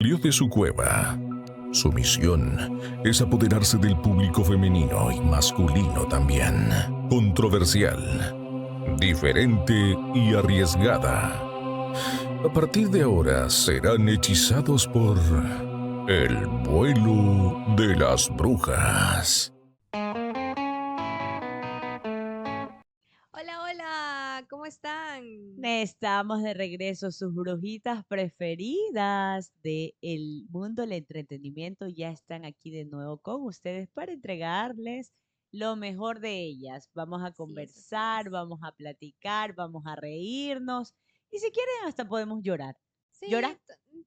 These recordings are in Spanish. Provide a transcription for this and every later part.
Salió de su cueva. Su misión es apoderarse del público femenino y masculino también. Controversial, diferente y arriesgada. A partir de ahora serán hechizados por el vuelo de las brujas. Hola, hola, ¿cómo están? Estamos de regreso, sus brujitas preferidas del mundo del entretenimiento ya están aquí de nuevo con ustedes para entregarles lo mejor de ellas. Vamos a Así conversar, es. vamos a platicar, vamos a reírnos y si quieren hasta podemos llorar. Sí, ¿Llora?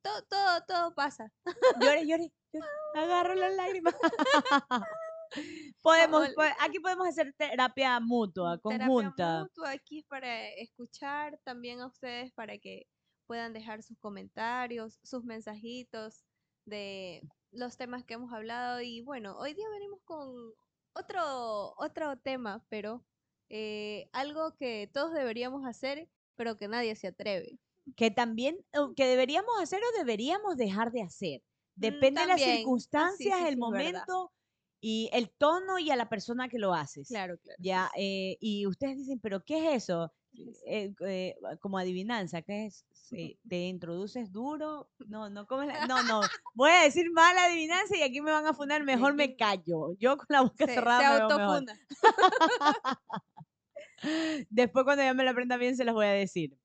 todo pasa. Llore, llore, llore. Agarro las lágrimas. Vamos, Aquí podemos hacer terapia mutua, terapia conjunta. mutua aquí es para escuchar también a ustedes para que puedan dejar sus comentarios, sus mensajitos de los temas que hemos hablado. Y bueno, hoy día venimos con otro tema, pero algo que todos deberíamos hacer, pero que nadie se atreve. Que también, que deberíamos hacer o deberíamos dejar de hacer. Depende de las También, sí, circunstancias, sí, el sí, es verdad. momento y el tono y a la persona que lo haces. Claro, claro, sí, Ya, sí. y ustedes dicen, ¿pero qué es eso? ¿Qué es eso? Como adivinanza, ¿qué es? ¿Te introduces duro? No, no, no, voy a decir mala adivinanza y aquí me van a funar, Y mejor me aquí callo. Yo con la boca se cerrada me veo mejor. autofuna. Después cuando ya me la aprenda bien se las voy a decir.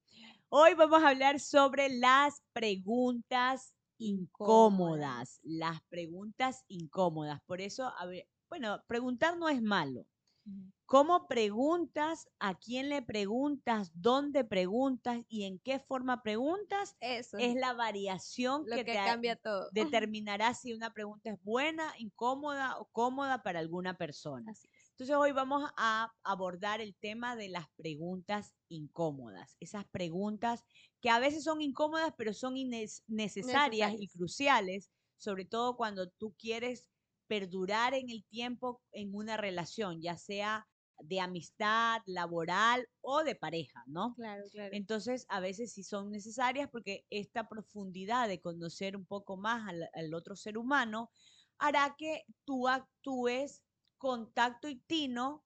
Hoy vamos a hablar sobre las preguntas Incómoda. incómodas, las preguntas incómodas. Por eso, a ver, bueno, preguntar no es malo. Ujú. ¿Cómo preguntas? ¿A quién le preguntas? ¿Dónde preguntas? ¿Y en qué forma preguntas? Eso es Es la variación lo que que cambia todo. determinará si una pregunta es buena, incómoda o cómoda para alguna persona. Así es. Entonces hoy vamos a abordar el tema de las preguntas incómodas, esas preguntas que a veces son incómodas pero son necesarias y Necesarias. cruciales, sobre todo cuando tú quieres perdurar en el tiempo en una relación, ya sea de amistad, laboral o de pareja, ¿no? Claro, claro. Entonces, a veces sí son necesarias porque esta profundidad de conocer un poco más al otro ser humano hará que tú actúes con tacto y tino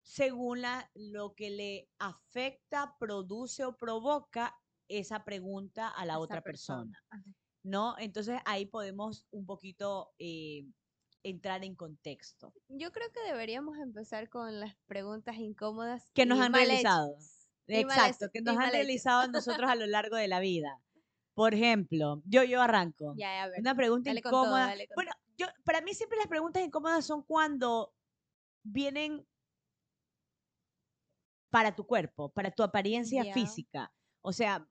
según lo que le afecta, produce o provoca esa pregunta a A la esa otra persona. persona, Ajá. ¿no? Entonces ahí podemos un poquito entrar en contexto. Yo creo que deberíamos empezar con las preguntas incómodas Que nos y han mal realizado. hechas. Exacto, que Y nos han mal hechas. realizado a nosotros a lo largo de la vida. Por ejemplo, yo arranco. Ya, a ver. Una pregunta Dale con todo, incómoda. dale con Bueno, todo. para mí siempre las preguntas incómodas son cuando vienen para tu cuerpo, para tu apariencia Ya. física. O sea,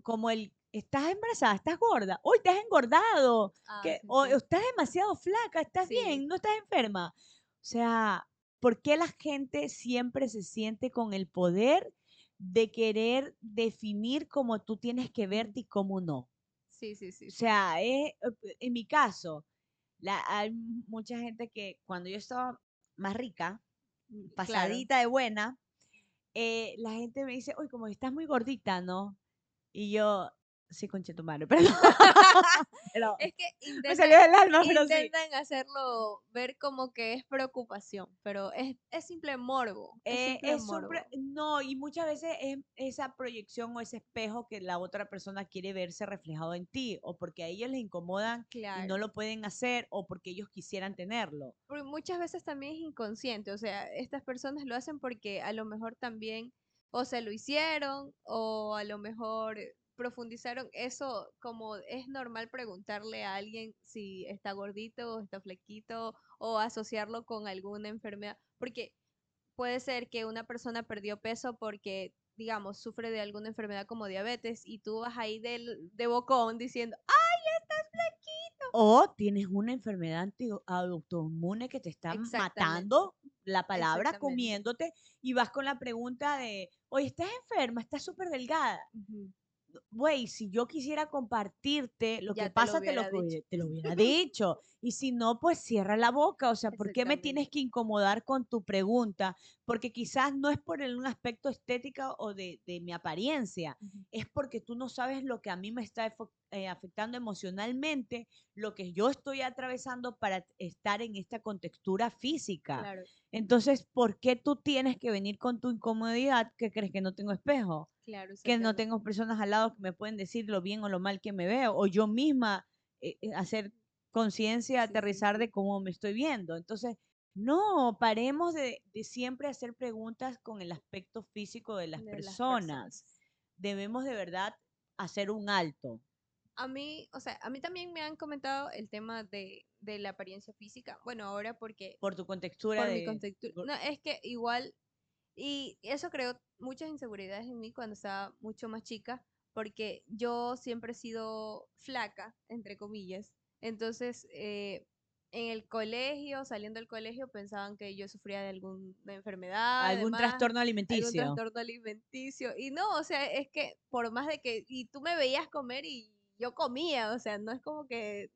como estás embarazada, estás gorda, hoy te has engordado, Ah, sí, o sí. estás demasiado flaca, estás Sí. bien, no estás enferma. O sea, ¿por qué la gente siempre se siente con el poder de querer definir cómo tú tienes que Ujú. verte y cómo no? O Sí, sí, sí, sí. sea, en mi caso, hay mucha gente que cuando yo estaba más rica, Claro. pasadita de buena, la gente me dice, uy, como estás muy gordita, ¿no? Y yo, sí, conche tu madre, perdón. Pero Es que me salió del alma, pero sí. intentan hacerlo ver como que es preocupación, pero es simple morbo, es simple morbo. No, y muchas veces es esa proyección o ese espejo que la otra persona quiere verse reflejado en ti, o porque a ellos les incomodan y no Claro. lo pueden hacer, o porque ellos quisieran tenerlo. Porque muchas veces también es inconsciente, o sea, estas personas lo hacen porque a lo mejor también o se lo hicieron o a lo mejor profundizaron eso, como es normal preguntarle a alguien si está gordito o está flequito o asociarlo con alguna enfermedad, porque puede ser que una persona perdió peso porque, digamos, sufre de alguna enfermedad como diabetes y tú vas ahí de bocón diciendo, ¡ay, estás flaquito! O tienes una enfermedad autoinmune que te está Exactamente, matando la palabra, exactamente. comiéndote, y vas con la pregunta de, oye, ¿estás enferma? ¿Estás súper delgada? Ujú. güey, si yo quisiera compartirte lo que Ya te lo pasa, hubiera dicho. te lo hubiera dicho. Y si no, pues cierra la boca. O sea, ¿por qué me tienes Exactamente. que incomodar con tu pregunta? Porque quizás no es por un aspecto estética o de mi apariencia, Ujú. es porque tú no sabes lo que a mí me está afectando emocionalmente, lo que yo estoy atravesando para estar en esta contextura física. Claro, Entonces, ¿por qué tú tienes que venir con tu incomodidad que crees que no tengo espejo? claro, Que no exactamente. tengo personas al lado que me pueden decir lo bien o lo mal que me veo, o yo misma hacer conciencia, Sí, sí, aterrizar sí. de cómo me estoy viendo. Entonces, no, paremos de siempre hacer preguntas con el aspecto físico de las De las personas. personas. Debemos de verdad hacer un alto A mí, o sea, a mí también me han comentado el tema de la apariencia física. Bueno, ahora porque por tu contextura por mi de... contextura. No, es que igual, y eso creó muchas inseguridades en mí cuando estaba mucho más chica, porque yo siempre he sido flaca, entre comillas. Entonces, en el colegio, saliendo del colegio, pensaban que yo sufría de alguna enfermedad, algún además, trastorno algún alimenticio. trastorno alimenticio. Y no, o sea, es que por más de que, y tú me veías comer y yo comía, o sea, no es como que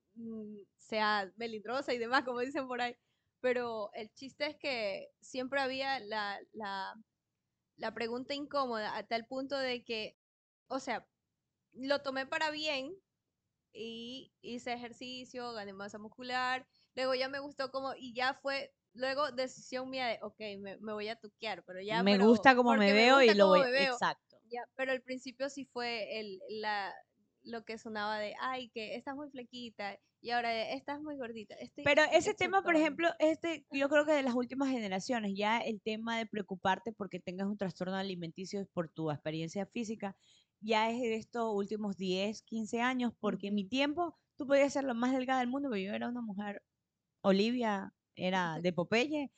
sea melindrosa y demás, como dicen por ahí. Pero el chiste es que siempre había la pregunta incómoda a tal punto de que, o sea, lo tomé para bien y hice ejercicio, gané masa muscular, luego ya me gustó como, y ya fue, luego decisión mía de, ok, me voy a tuquear, pero ya, Me pero gusta como me porque me veo y gusta lo cómo voy... me veo, Exacto. ya, pero al principio sí fue lo que sonaba de, ay, que estás muy flequita, y ahora de, estás muy gordita, Pero estoy ese hecha tema, por tona. ejemplo, yo creo que de las últimas generaciones, ya el tema de preocuparte porque tengas un trastorno alimenticio por tu experiencia física, ya es de estos últimos 10 15 años, porque en mi Ujú. tiempo tú podías ser la más delgada del mundo, pero yo era una mujer, Olivia era de Popeye,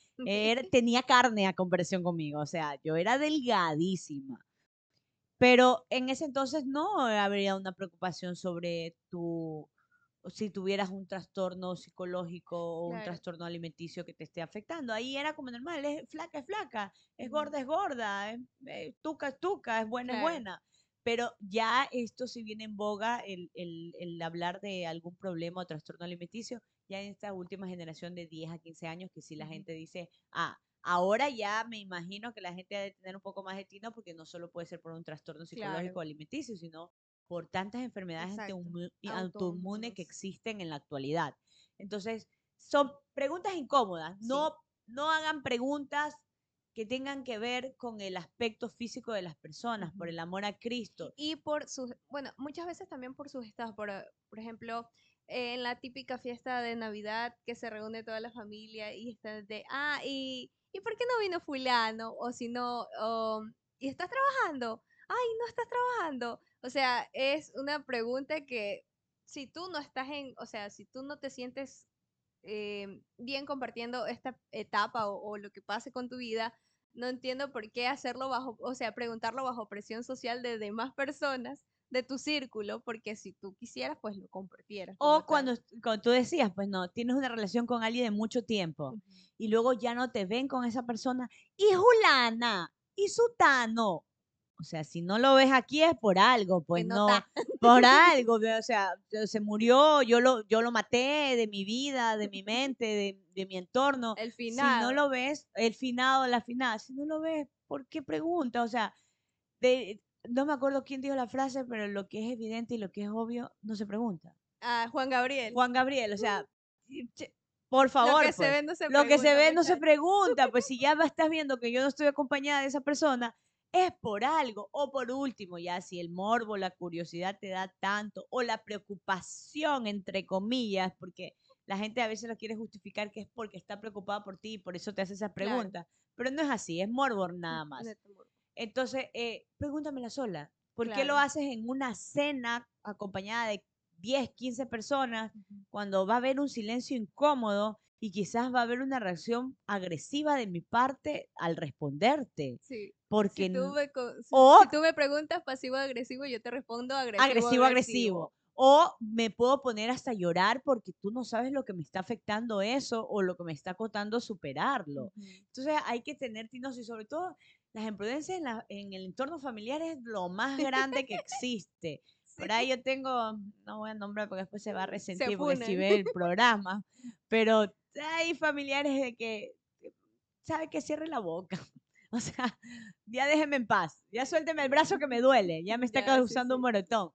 tenía carne a comparación conmigo, o sea, yo era delgadísima. Pero en ese entonces no habría una preocupación sobre o si tuvieras un trastorno psicológico o un Claro. trastorno alimenticio que te esté afectando. Ahí era como normal, es flaca, Ujú. es gorda, tuca es tuca, es buena es Claro. buena. Pero ya esto si viene en boga, el hablar de algún problema o trastorno alimenticio, ya en esta última generación de 10 a 15 años, que si la Ujú. gente dice, ah, ahora ya me imagino que la gente debe tener un poco más de tino porque no solo puede ser por un trastorno Claro. psicológico o alimenticio, sino por tantas enfermedades Exacto. autoinmunes que Autoinmunes. existen en la actualidad. Entonces, son preguntas incómodas. Sí. No hagan preguntas que tengan que ver con el aspecto físico de las personas, por Ujú. el amor a Cristo. Y por sus, bueno, muchas veces también por sus estados, por ejemplo, en la típica fiesta de Navidad que se reúne toda la familia y está de, ¿y por qué no vino fulano? O si no, ¿y estás trabajando? Ay, no estás trabajando. O sea, es una pregunta que si tú no estás o sea, si tú no te sientes bien compartiendo esta etapa o lo que pase con tu vida, no entiendo por qué hacerlo bajo, o sea, preguntarlo bajo presión social de demás personas de tu círculo, porque si tú quisieras, pues lo compartieras como O tal. cuando tú decías, pues no, tienes una relación con alguien de mucho tiempo Ujú. y luego ya no te ven con esa persona. Y Julana, y Sutano. O sea, si no lo ves aquí es por algo, Que pues no no, está. por algo. O sea, se murió, yo lo maté de mi vida, de mi mente, de mi entorno. El Si no finado. lo ves, el finado, la final, si no lo ves, ¿por qué pregunta? O sea, no me acuerdo quién dijo la frase, pero lo que es evidente y lo que es obvio no se pregunta. Ah, Juan Gabriel. Juan Gabriel, o sea, che, por Lo favor, que se pues, ve no se lo que se pregunta, ve no se muchachos. pregunta, pues si ya estás viendo que yo no estoy acompañada de esa persona, es por algo. O por último, ya si el morbo, la curiosidad te da tanto, o la preocupación, entre comillas, porque la gente a veces lo quiere justificar que es porque está preocupada por ti y por eso te hace esas Claro. preguntas, pero no es así, es morbo nada más. Neto morbo. Entonces, pregúntamela sola. ¿Por qué lo Claro. haces en una cena acompañada de 10 15 personas Ujú. cuando va a haber un silencio incómodo y quizás va a haber una reacción agresiva de mi parte al responderte? Sí. Porque, Si o tú me preguntas pasivo-agresivo, yo te respondo agresivo, agresivo. agresivo-agresivo. O me puedo poner hasta llorar porque tú no sabes lo que me está afectando eso o lo que me está costando superarlo. Ujú. Entonces hay que tener tinos y sobre todo las imprudencias en el entorno familiar es lo más grande que existe. Por ahí yo tengo, no voy a nombrar porque después se va a Se resentir porque si funan. ve el programa, pero hay familiares de que, ¿sabe que cierre la boca? O sea, ya déjeme en paz, ya suélteme el brazo que me duele, ya me está Ya, sí, causando un sí. moretón.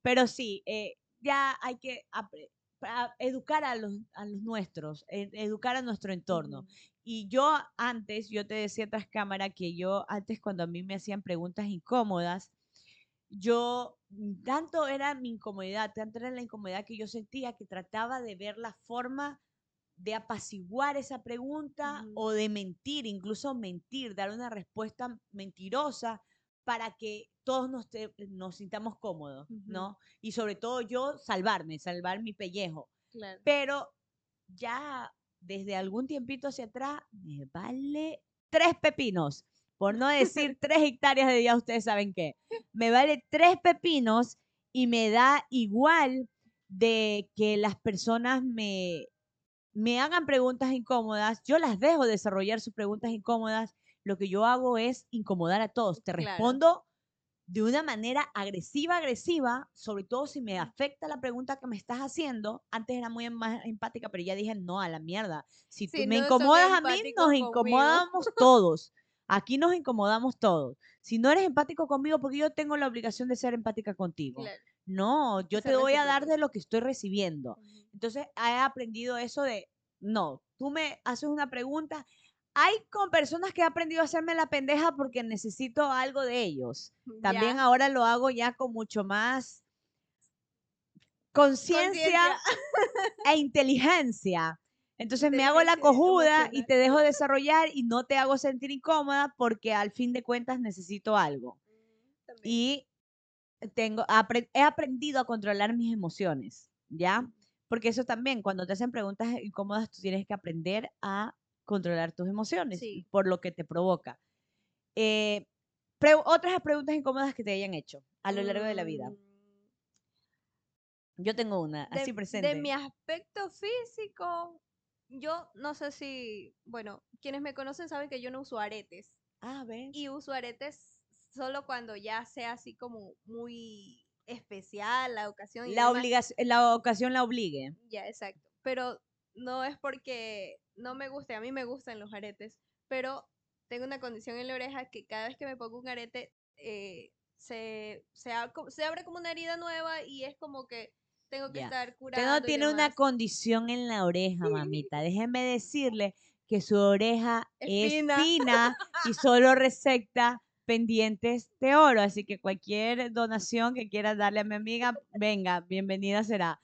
Pero sí, ya hay que educar a los nuestros, educar a nuestro entorno. Ujú. Y yo antes, yo te decía tras cámara que yo antes cuando a mí me hacían preguntas incómodas, yo, tanto era mi incomodidad, tanto era la incomodidad que yo sentía que trataba de ver la forma de apaciguar esa pregunta Ujú. o de mentir, incluso mentir, dar una respuesta mentirosa para que todos nos sintamos cómodos, Ujú. ¿no? Y sobre todo yo salvar mi pellejo. Claro. Pero ya desde algún tiempito hacia atrás me vale 3 pepinos, por no decir 3 hectáreas de día, ustedes saben qué. Me vale 3 pepinos y me da igual de que las personas me hagan preguntas incómodas, yo las dejo desarrollar sus preguntas incómodas, lo que yo hago es incomodar a todos. Te Claro. respondo de una manera agresiva, agresiva, sobre todo si me afecta la pregunta que me estás haciendo. Antes era muy más empática, pero ya dije, no, a la mierda. Si tú Si me no son incomodas a mí, nos empáticos conmigo. incomodamos todos. Aquí nos incomodamos todos. Si no eres empático conmigo, porque yo tengo la obligación de ser empática contigo. Claro. No, Que yo te ser voy a dar recíprocos. de lo que estoy recibiendo. Ujú. Entonces, he aprendido eso de, no, tú me haces una pregunta. Hay con personas que he aprendido a hacerme la pendeja porque necesito algo de ellos. También Ya. ahora lo hago ya con mucho más conciencia Conciencia. e inteligencia. Entonces me hago la Inteligencia cojuda y emocional. te dejo desarrollar y no te hago sentir incómoda porque al fin de cuentas necesito algo. También. Y he aprendido a controlar mis emociones, ¿ya? Ujú. Porque eso también, cuando te hacen preguntas incómodas, tú tienes que aprender a controlar tus emociones Sí. por lo que te provoca. Eh, otras preguntas incómodas que te hayan hecho a lo largo de la vida. Mm, Yo tengo una, así de presente. mi aspecto físico, yo no sé si, bueno, quienes me conocen saben que yo no uso aretes. A ver. Y uso aretes solo cuando ya sea así como muy especial la ocasión y demás. La ocasión la obligue. Ya, exacto. Pero no es porque no me guste, a mí me gustan los aretes, pero tengo una condición en la oreja que cada vez que me pongo un arete se abre como una herida nueva y es como que tengo que Ya. estar Usted no curando y tiene una demás. condición en la oreja, mamita. Déjeme decirle que su oreja es Espina. fina y solo recepta pendientes de oro. Así que cualquier donación que quieras darle a mi amiga, venga, bienvenida será.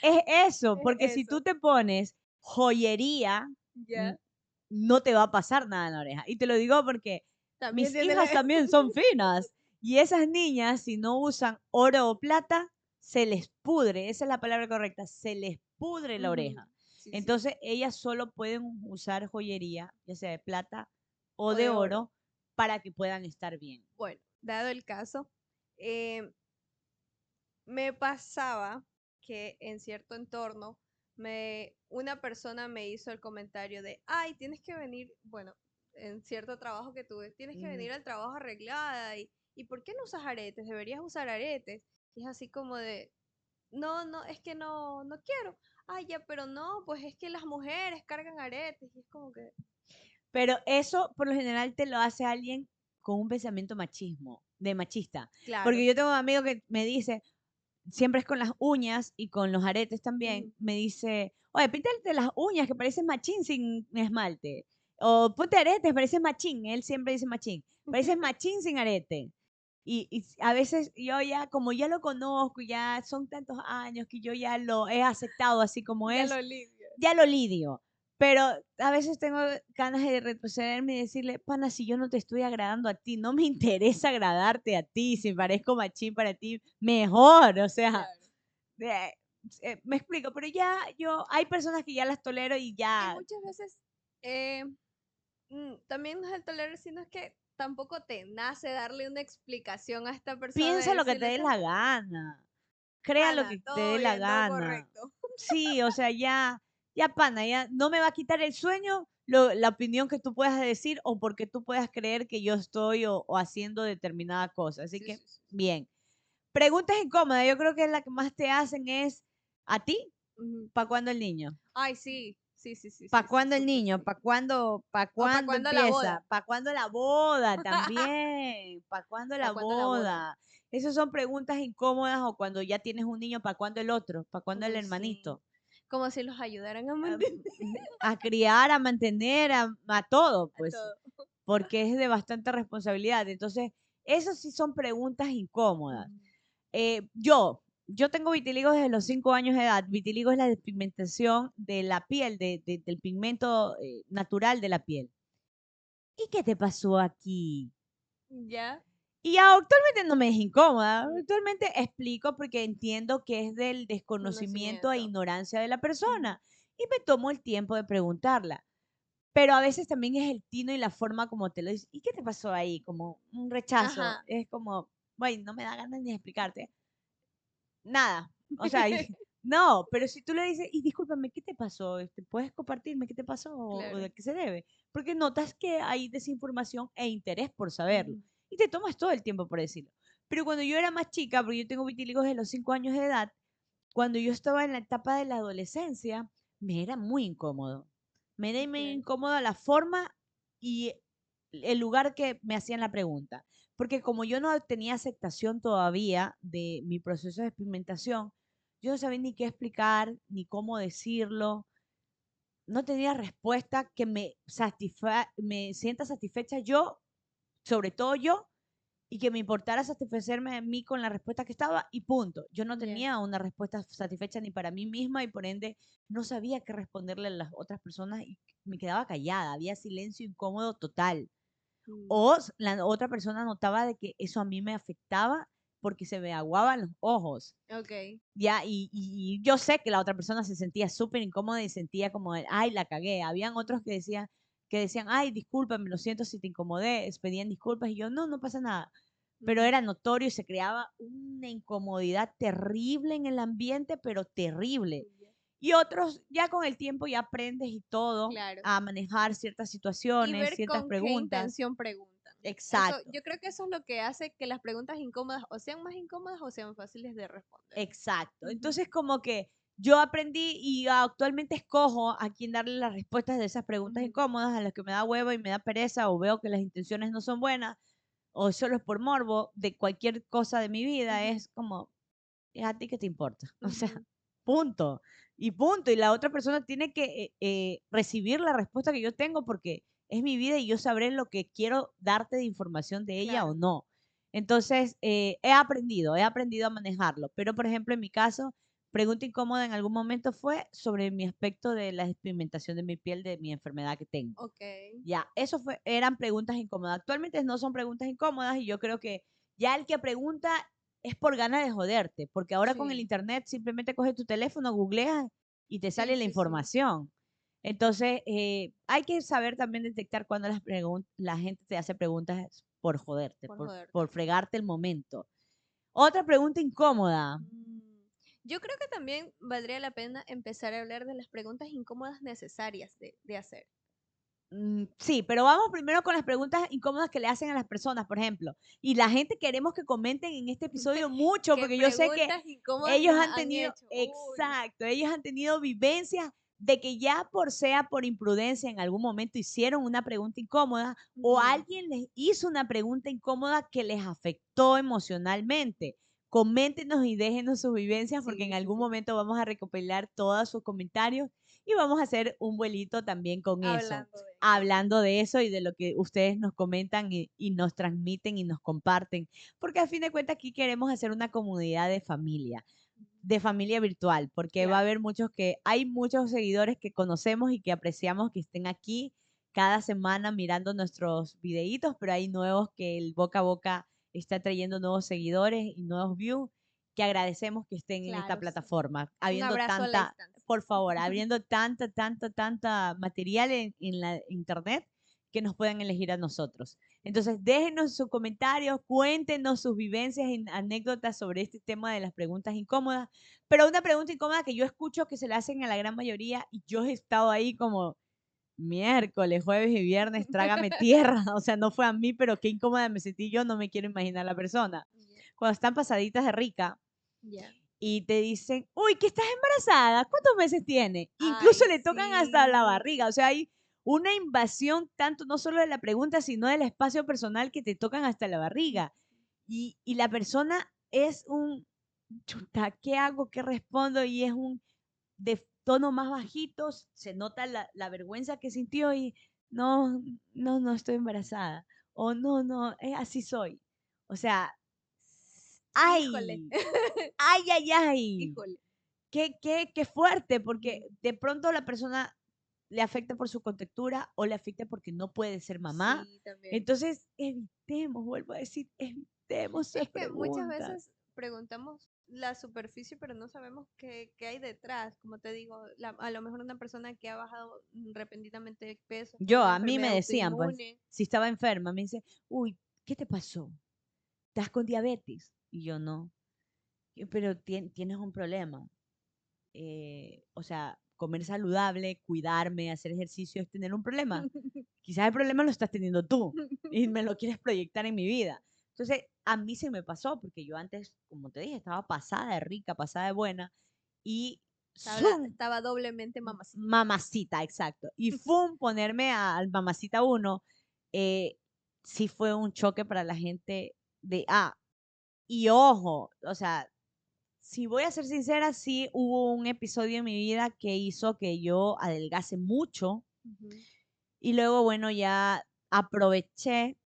Es eso, Es porque si tú eso. te pones joyería, n- Ya. no te va a pasar nada en la oreja. Y te lo digo porque También mis tiene la. hijas también son finas. Y esas niñas, si no usan oro o plata, se les pudre, esa es la palabra correcta, se les pudre la Ujú. oreja. Sí, sí. Entonces, ellas solo pueden usar joyería, ya sea de plata o O de de oro. oro, para que puedan estar bien. Bueno, dado el caso, eh, me pasaba que en cierto entorno una persona me hizo el comentario de, ay, tienes que venir, bueno, en cierto trabajo que tuve, tienes que Ujú. venir al trabajo arreglada y ¿por qué no usas aretes? Deberías usar aretes. Y es así como de, no, no, es que no, no quiero. Ay, ya, pero no, pues es que las mujeres cargan aretes y es como que, Pero eso, por lo general, te lo hace alguien con un pensamiento machista. claro. Porque yo tengo un amigo que me dice, siempre es con las uñas y con los aretes también, Ujú. me dice, oye, píntate las uñas que parecen machín sin esmalte. O ponte aretes, pareces machín. Él siempre dice machín. Pareces machín sin arete. Y a veces yo ya, como ya lo conozco, ya son tantos años que yo ya lo he aceptado así como Ya es, lo lidio. ya lo lidio. Pero a veces tengo ganas de retrocederme y decirle, pana, si yo no te estoy agradando a ti, no me interesa agradarte a ti, si parezco machín para ti, mejor, o sea, Claro. eh, me explico, pero ya hay personas que ya las tolero y Y ya muchas veces eh, también no es el tolerar, sino es que tampoco te nace darle una explicación a esta persona piensa y lo que te decirle, dé la gana, crea lo pana, que te todo dé la bien, todo gana. correcto. Sí, o sea, ya pana, ya no me va a quitar el sueño la opinión que tú puedas decir o porque tú puedas creer que yo estoy o haciendo determinada cosa. Así Sí, que, sí, sí. bien. Preguntas incómodas, yo creo que la que más te hacen es a ti, Ujú. ¿para cuándo el niño? Ay, sí, sí, sí, sí, ¿Para sí, sí, cuándo el súper niño? sí. ¿Para O para cuándo cuándo la empieza? boda. ¿Para cuándo la boda también? ¿Para cuándo la ¿Para cuándo la boda? boda? Esas son preguntas incómodas o cuando ya tienes un niño, ¿para cuándo el otro? ¿Para cuándo el Uy, sí. hermanito? Como si los ayudaran a A, mantener a criar, a mantener, a todo, a pues, todo. porque es de bastante responsabilidad. Entonces, esas sí son preguntas incómodas. Ujú. Yo tengo vitiligo desde los 5 años de edad. Vitiligo es la despigmentación de la piel, del pigmento natural de la piel. ¿Y qué te pasó aquí? ¿Ya? Y actualmente no me es incómoda. Actualmente explico porque entiendo que es del desconocimiento e Conocimiento. ignorancia de la Ujú. persona. Y me tomo el tiempo de preguntarla. Pero a veces también es el tino y la forma como te lo dice. ¿Y qué te pasó ahí? Como un rechazo. Ajá. Es como, güey, no me da ganas ni de explicarte nada. O sea, no, pero si tú le dices, y discúlpame, ¿qué te pasó? ¿Puedes compartirme qué te pasó o Claro. de qué se debe? Porque notas que hay desinformación e interés por saberlo. Ujú. Y te tomas todo el tiempo por decirlo. Pero cuando yo era más chica, porque yo tengo vitíligo desde los 5 años de edad, cuando yo estaba en la etapa de la adolescencia, me era muy incómodo. Me era muy Claro. incómoda la forma y el lugar que me hacían la pregunta. Porque como yo no tenía aceptación todavía de mi proceso de experimentación, yo no sabía ni qué explicar, ni cómo decirlo. No tenía respuesta que me sienta satisfecha yo, sobre todo yo, y que me importara satisfacerme a mí con la respuesta que estaba y punto. Yo no Ya. tenía una respuesta satisfecha ni para mí misma y por ende no sabía qué responderle a las otras personas y me quedaba callada, había silencio incómodo total. Mm. O la otra persona notaba de que eso a mí me afectaba porque se me aguaban los ojos. Ok. Ya, y yo sé que la otra persona se sentía súper incómoda y sentía como, ay, la cagué. Habían otros que decían, ay, discúlpame, lo siento si te incomodé, pedían disculpas y yo, no, no pasa nada. Pero Ujú. era notorio y se creaba una incomodidad terrible en el ambiente, pero terrible. Ya. Y otros, ya con el tiempo ya aprendes y todo Claro. a manejar ciertas Y situaciones, ver ciertas con qué preguntas. intención preguntan. Eso, Exacto. yo creo que eso es lo que hace que las preguntas incómodas o sean más incómodas o sean fáciles de responder. Exacto. Ujú. Entonces, como que yo aprendí y actualmente escojo a quién darle las respuestas de esas preguntas Ujú. incómodas a las que me da huevo y me da pereza o veo que las intenciones no son buenas o solo es por morbo de cualquier cosa de mi vida. Ujú. Es como, ¿es a ti qué te importa? O sea, Ujú. punto. Y punto. Y la otra persona tiene que recibir la respuesta que yo tengo porque es mi vida y yo sabré lo que quiero darte de información de ella o Claro. no. Entonces, he aprendido a manejarlo. Pero, por ejemplo, en mi caso, pregunta incómoda en algún momento fue sobre mi aspecto de la despigmentación de mi piel, de mi enfermedad que tengo. Ok. Ya, eran preguntas incómodas. Actualmente no son preguntas incómodas y yo creo que ya el que pregunta es por ganas de joderte, porque ahora con el Sí. internet simplemente coges tu teléfono, googleas y te Sí, sale la sí, sí. información. Entonces, hay que saber también detectar cuando la gente te hace preguntas por joderte, Por joderte. por fregarte el momento. Otra pregunta incómoda. Mm, Yo creo que también valdría la pena empezar a hablar de las preguntas incómodas necesarias de hacer. Sí, pero vamos primero con las preguntas incómodas que le hacen a las personas, por ejemplo. Y la gente queremos que comenten en este episodio mucho, ¿Qué porque yo sé que preguntas incómodas ellos les han han tenido, hecho? Uy. exacto, ellos han tenido vivencias de que ya por imprudencia en algún momento hicieron una pregunta incómoda o Ujú. alguien les hizo una pregunta incómoda que les afectó emocionalmente. Coméntenos y déjenos sus vivencias porque en Sí, sí, algún sí. momento vamos a recopilar todos sus comentarios y vamos a hacer un vuelito también con eso, Hablando de eso. hablando de eso y de lo que ustedes nos comentan y nos transmiten y nos comparten, porque a fin de cuentas aquí queremos hacer una comunidad de familia virtual, porque va a Claro. haber hay muchos seguidores que conocemos y que apreciamos que estén aquí cada semana mirando nuestros videitos, pero hay nuevos que el boca a boca está trayendo nuevos seguidores y nuevos views que agradecemos que estén en esta Claro, sí. plataforma, Un habiendo abrazo a la tanta, distancia. por favor, abriendo tanta material en la internet que nos puedan elegir a nosotros. Entonces, déjenos sus comentarios, cuéntenos sus vivencias y anécdotas sobre este tema de las preguntas incómodas. Pero una pregunta incómoda que yo escucho que se le hacen a la gran mayoría y yo he estado ahí como, miércoles, jueves y viernes, trágame tierra. O sea, no fue a mí, pero qué incómoda me sentí yo, no me quiero imaginar la persona. Ya, Cuando están pasaditas de rica ya. y te dicen, uy, que estás embarazada, ¿cuántos meses tiene? Incluso Ay, le tocan hasta la sí. barriga. O sea, hay una invasión tanto no solo de la pregunta, sino del espacio personal que te tocan hasta la barriga. Y la persona es un, chuta, ¿qué hago? ¿Qué respondo? Y es un de tono más bajito, se nota la vergüenza que sintió y no, no, no estoy embarazada. O no, no, así soy. O sea, Híjole. ay, ay, ay, ay. Híjole. Qué fuerte, porque Ujú. de pronto la persona le afecta por su contextura o le afecta porque no puede ser mamá. Sí, también. Entonces, evitemos, vuelvo a decir, evitemos esas Es que muchas preguntas. veces preguntamos la superficie, pero no sabemos qué hay detrás. Como te digo, a lo mejor una persona que ha bajado repentinamente de peso por Yo, una a mí me enfermedad decían, pues, autoinmune. si estaba enferma, me dice, uy, ¿qué te pasó? ¿Estás con diabetes? Y yo no. Pero tienes un problema. O sea, comer saludable, cuidarme, hacer ejercicio es tener un problema. Quizás el problema lo estás teniendo tú y me lo quieres proyectar en mi vida. Entonces, a mí se me pasó, porque yo antes, como te dije, estaba pasada de rica, pasada de buena, y ¡zum! Estaba doblemente mamacita. Mamacita, exacto. Y ¡fum! Ponerme al mamacita uno, eh, sí fue un choque para la gente de, y ojo, o sea, si voy a ser sincera, sí hubo un episodio en mi vida que hizo que yo adelgase mucho Ujú. y luego, bueno, ya aproveché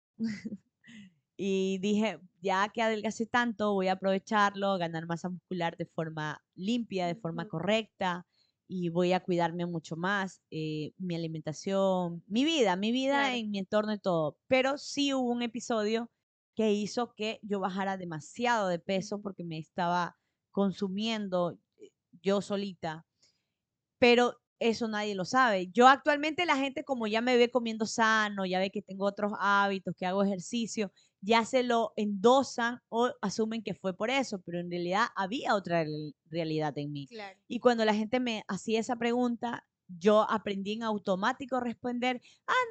y dije, ya que adelgacé tanto, voy a aprovecharlo, ganar masa muscular de forma limpia, de forma Ujú. correcta y voy a cuidarme mucho más, mi alimentación, mi vida Claro. en mi entorno y todo. Pero sí hubo un episodio que hizo que yo bajara demasiado de peso Ujú. porque me estaba consumiendo yo solita, pero eso nadie lo sabe. Yo actualmente la gente como ya me ve comiendo sano, ya ve que tengo otros hábitos, que hago ejercicio, ya se lo endosan o asumen que fue por eso, pero en realidad había otra realidad en mí. Claro. Y cuando la gente me hacía esa pregunta, yo aprendí en automático a responder,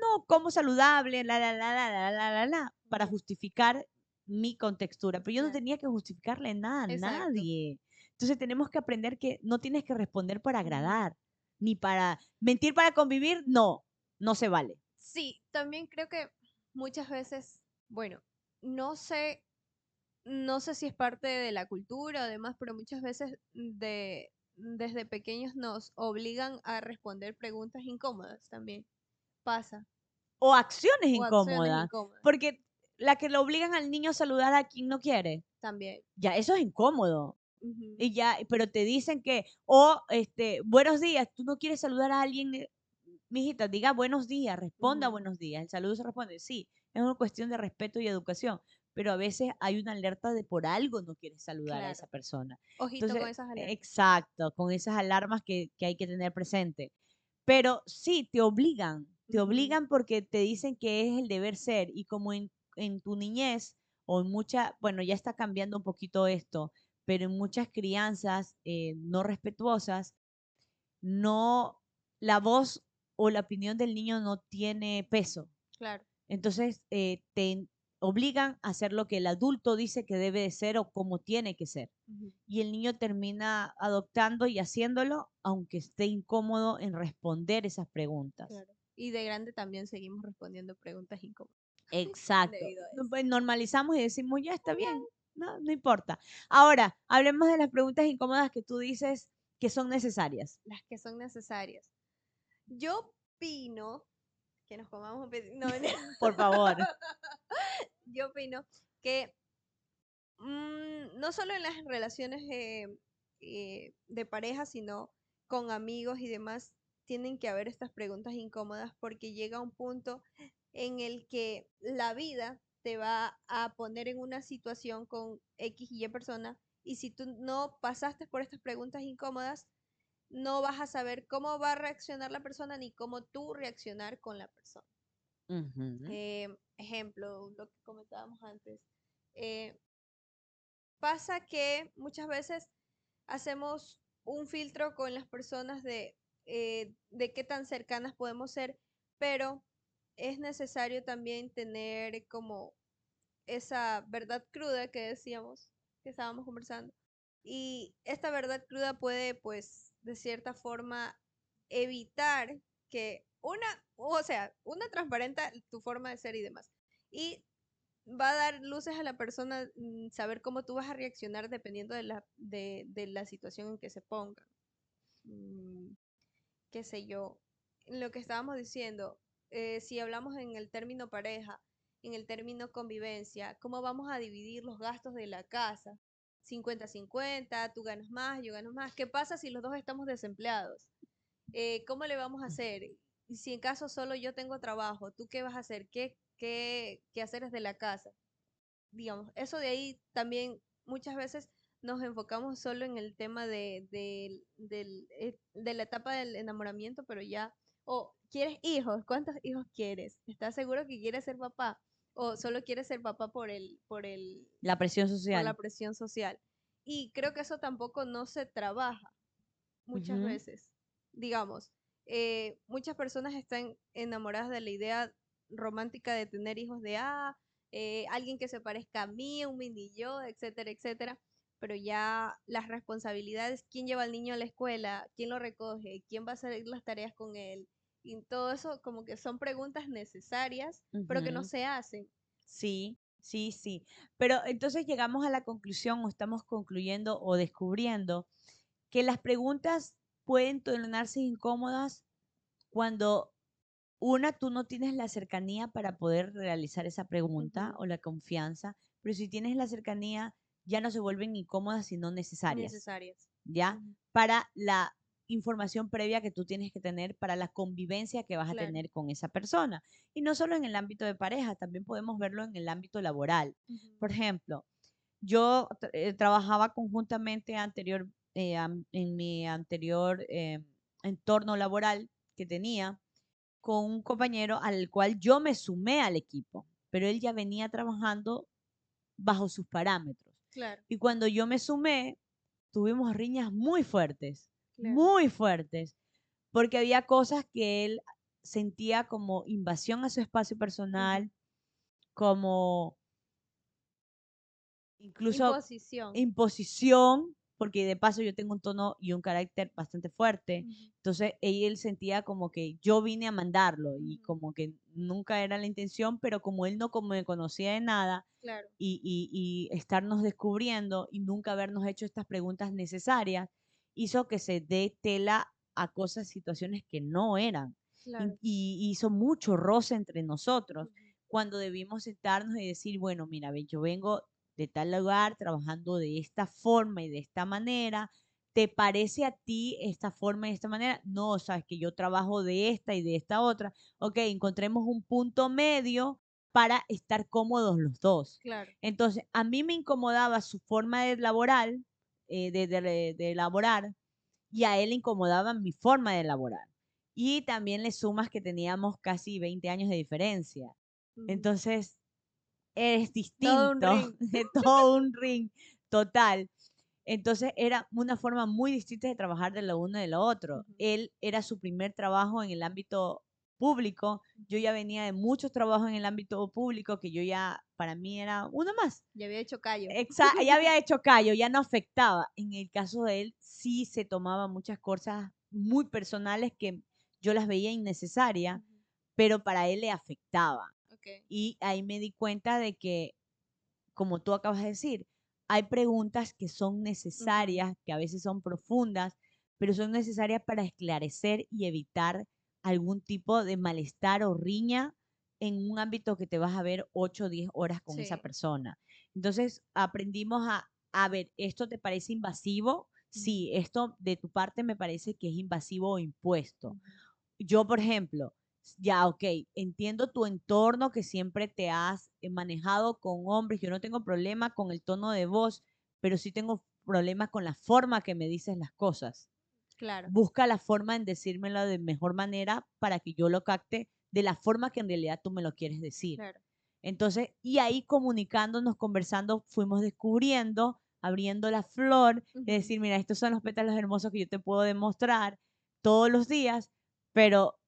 no, como saludable, para Ya. justificar mi contextura, pero yo no Claro. tenía que justificarle nada a Exacto. nadie. Entonces tenemos que aprender que no tienes que responder para Ujú. agradar, ni para mentir para convivir, no, no se vale. Sí, también creo que muchas veces, bueno, no sé, no sé si es parte de la cultura o demás, pero muchas veces desde pequeños nos obligan a responder preguntas incómodas también. Pasa. O acciones O acciones incómodas, incómodas porque la que lo obligan al niño a saludar a quien no quiere, también. ya eso es incómodo. Ujú. Y ya, pero te dicen que, buenos días, tú no quieres saludar a alguien, mijita, diga buenos días, responda Ujú. buenos días, el saludo se responde, sí, es una cuestión de respeto y educación, pero a veces hay una alerta de por algo no quieres saludar a Claro. esa persona. Ojito con Entonces, esas alertas. exacto, con esas alarmas que hay que tener presente. Pero sí, te Ujú. obligan porque te dicen que es el deber ser y como en tu niñez o en mucha, bueno, ya está cambiando un poquito esto, pero en muchas crianzas no respetuosas, no, la voz o la opinión del niño no tiene peso. Claro. Entonces, te obligan a hacer lo que el adulto dice que debe de ser o como tiene que ser. Ujú. Y el niño termina adoptando y haciéndolo, aunque esté incómodo en responder esas preguntas. Claro. Y de grande también seguimos respondiendo preguntas incómodas Exacto. debido a No, eso. pues, normalizamos y decimos, ya está bien, no, no importa. Ahora, hablemos de las preguntas incómodas que tú dices que son necesarias. Las que son necesarias. Yo opino que nos comamos un pedacito. No, mentira. Por favor. Yo opino que no solo en las relaciones de pareja, sino con amigos y demás, tienen que haber estas preguntas incómodas porque llega un punto en el que la vida te va a poner en una situación con X y Y persona y si tú no pasaste por estas preguntas incómodas, no vas a saber cómo va a reaccionar la persona ni cómo tú reaccionar con la persona. Ujú. Ejemplo, lo que comentábamos antes. eh, Pasa que muchas veces hacemos un filtro con las personas de qué tan cercanas podemos ser, pero es necesario también tener como esa verdad cruda que decíamos, que estábamos conversando. Y esta verdad cruda puede, pues, de cierta forma, evitar que o sea, una transparenta tu forma de ser y demás. Y va a dar luces a la persona, saber cómo tú vas a reaccionar dependiendo de la situación en que se ponga. Mm, Qué sé yo, lo que estábamos diciendo, si hablamos en el término pareja, en el término convivencia, ¿cómo vamos a dividir los gastos de la casa? 50-50, tú ganas más, yo gano más. ¿Qué pasa si los dos estamos desempleados? ¿Cómo le vamos a hacer? Y si en caso solo yo tengo trabajo, ¿tú qué vas a hacer? ¿Qué hacer de la casa? Digamos, eso de ahí también muchas veces nos enfocamos solo en el tema de la etapa del enamoramiento, pero ya, o ¿quieres hijos? ¿Cuántos hijos quieres? ¿Estás seguro que quieres ser papá? ¿O solo quieres ser papá La presión por la social. presión social? Y creo que eso tampoco no se trabaja muchas Ujú. veces. Digamos, muchas personas están enamoradas de la idea romántica de tener hijos alguien que se parezca a mí, un mini yo, etcétera, etcétera. Pero ya las responsabilidades, quién lleva al niño a la escuela, quién lo recoge, quién va a hacer las tareas con él, y todo eso como que son preguntas necesarias, pero que no Ujú. se hacen. Sí, sí, sí. Pero entonces llegamos a la conclusión o estamos concluyendo o descubriendo que las preguntas pueden tornarse incómodas cuando tú no tienes la cercanía para poder realizar esa pregunta Ujú. o la confianza, pero si tienes la cercanía ya no se vuelven incómodas sino necesarias, Necesarias. ¿ya? Ujú. Para la información previa que tú tienes que tener para la convivencia que vas a Claro. tener con esa persona. Y no solo en el ámbito de pareja, también podemos verlo en el ámbito laboral. Ujú. Por ejemplo, yo trabajaba conjuntamente en mi anterior entorno laboral que tenía con un compañero al cual yo me sumé al equipo, pero él ya venía trabajando bajo sus parámetros. Claro, Y cuando yo me sumé, tuvimos riñas claro. muy fuertes, porque había cosas que él sentía como invasión a su espacio Ujú. personal, como incluso Imposición. imposición, porque de paso yo tengo un tono y un carácter bastante fuerte. Ujú, Entonces él sentía como que yo vine a mandarlo y ujú. como que nunca era la intención, pero como él no como me conocía de nada Claro, y estarnos descubriendo y nunca habernos hecho estas preguntas necesarias, hizo que se dé tela a cosas, situaciones que no eran. claro. Y hizo mucho roce entre nosotros Ujú. cuando debimos sentarnos y decir, bueno, mira, ve, yo vengo de tal lugar trabajando de esta forma y de esta manera. ¿Te parece a ti esta forma y esta manera? No, sabes que yo trabajo de esta y de esta otra. Ok, encontremos un punto medio para estar cómodos los dos. Claro. Entonces, a mí me incomodaba su forma de laboral, de elaborar, y a él le incomodaba mi forma de elaborar. Y también le sumas que teníamos casi 20 años de diferencia. Ujú. Entonces, es Todo un distinto, ring. de todo un ring total. Entonces era una forma muy distinta de trabajar de lo uno y de lo otro. Ujú, Él era su primer trabajo en el ámbito público. Yo ujú. ya venía de muchos trabajos en el ámbito público que yo ya, para mí era uno más. Ya había hecho callo. Ya había hecho callo, ya no afectaba. En el caso de él, sí se tomaba muchas cosas muy personales que yo las veía innecesarias, Ujú. pero para él le afectaba. Ok, Y ahí me di cuenta de que, como tú acabas de decir, hay preguntas que son ujú. necesarias, que a veces son profundas, pero son necesarias para esclarecer y evitar algún tipo de malestar o riña en un ámbito que te vas a ver 8 o 10 horas con esa Sí. persona. Entonces aprendimos a ver, ¿esto te parece invasivo? Ujú, Sí, esto de tu parte me parece que es invasivo o impuesto. ujú. Yo, por ejemplo, ya, ok, entiendo tu entorno que siempre te has manejado con hombres. Yo no tengo problema con el tono de voz, pero sí tengo problema con la forma que me dices las cosas. Claro, Busca la forma en decírmelo de mejor manera para que yo lo capte de la forma que en realidad tú me lo quieres decir. claro. Entonces, y ahí comunicándonos, conversando, fuimos descubriendo, abriendo la flor, es Ujú. decir, mira, estos son los pétalos hermosos que yo te puedo demostrar todos los días, pero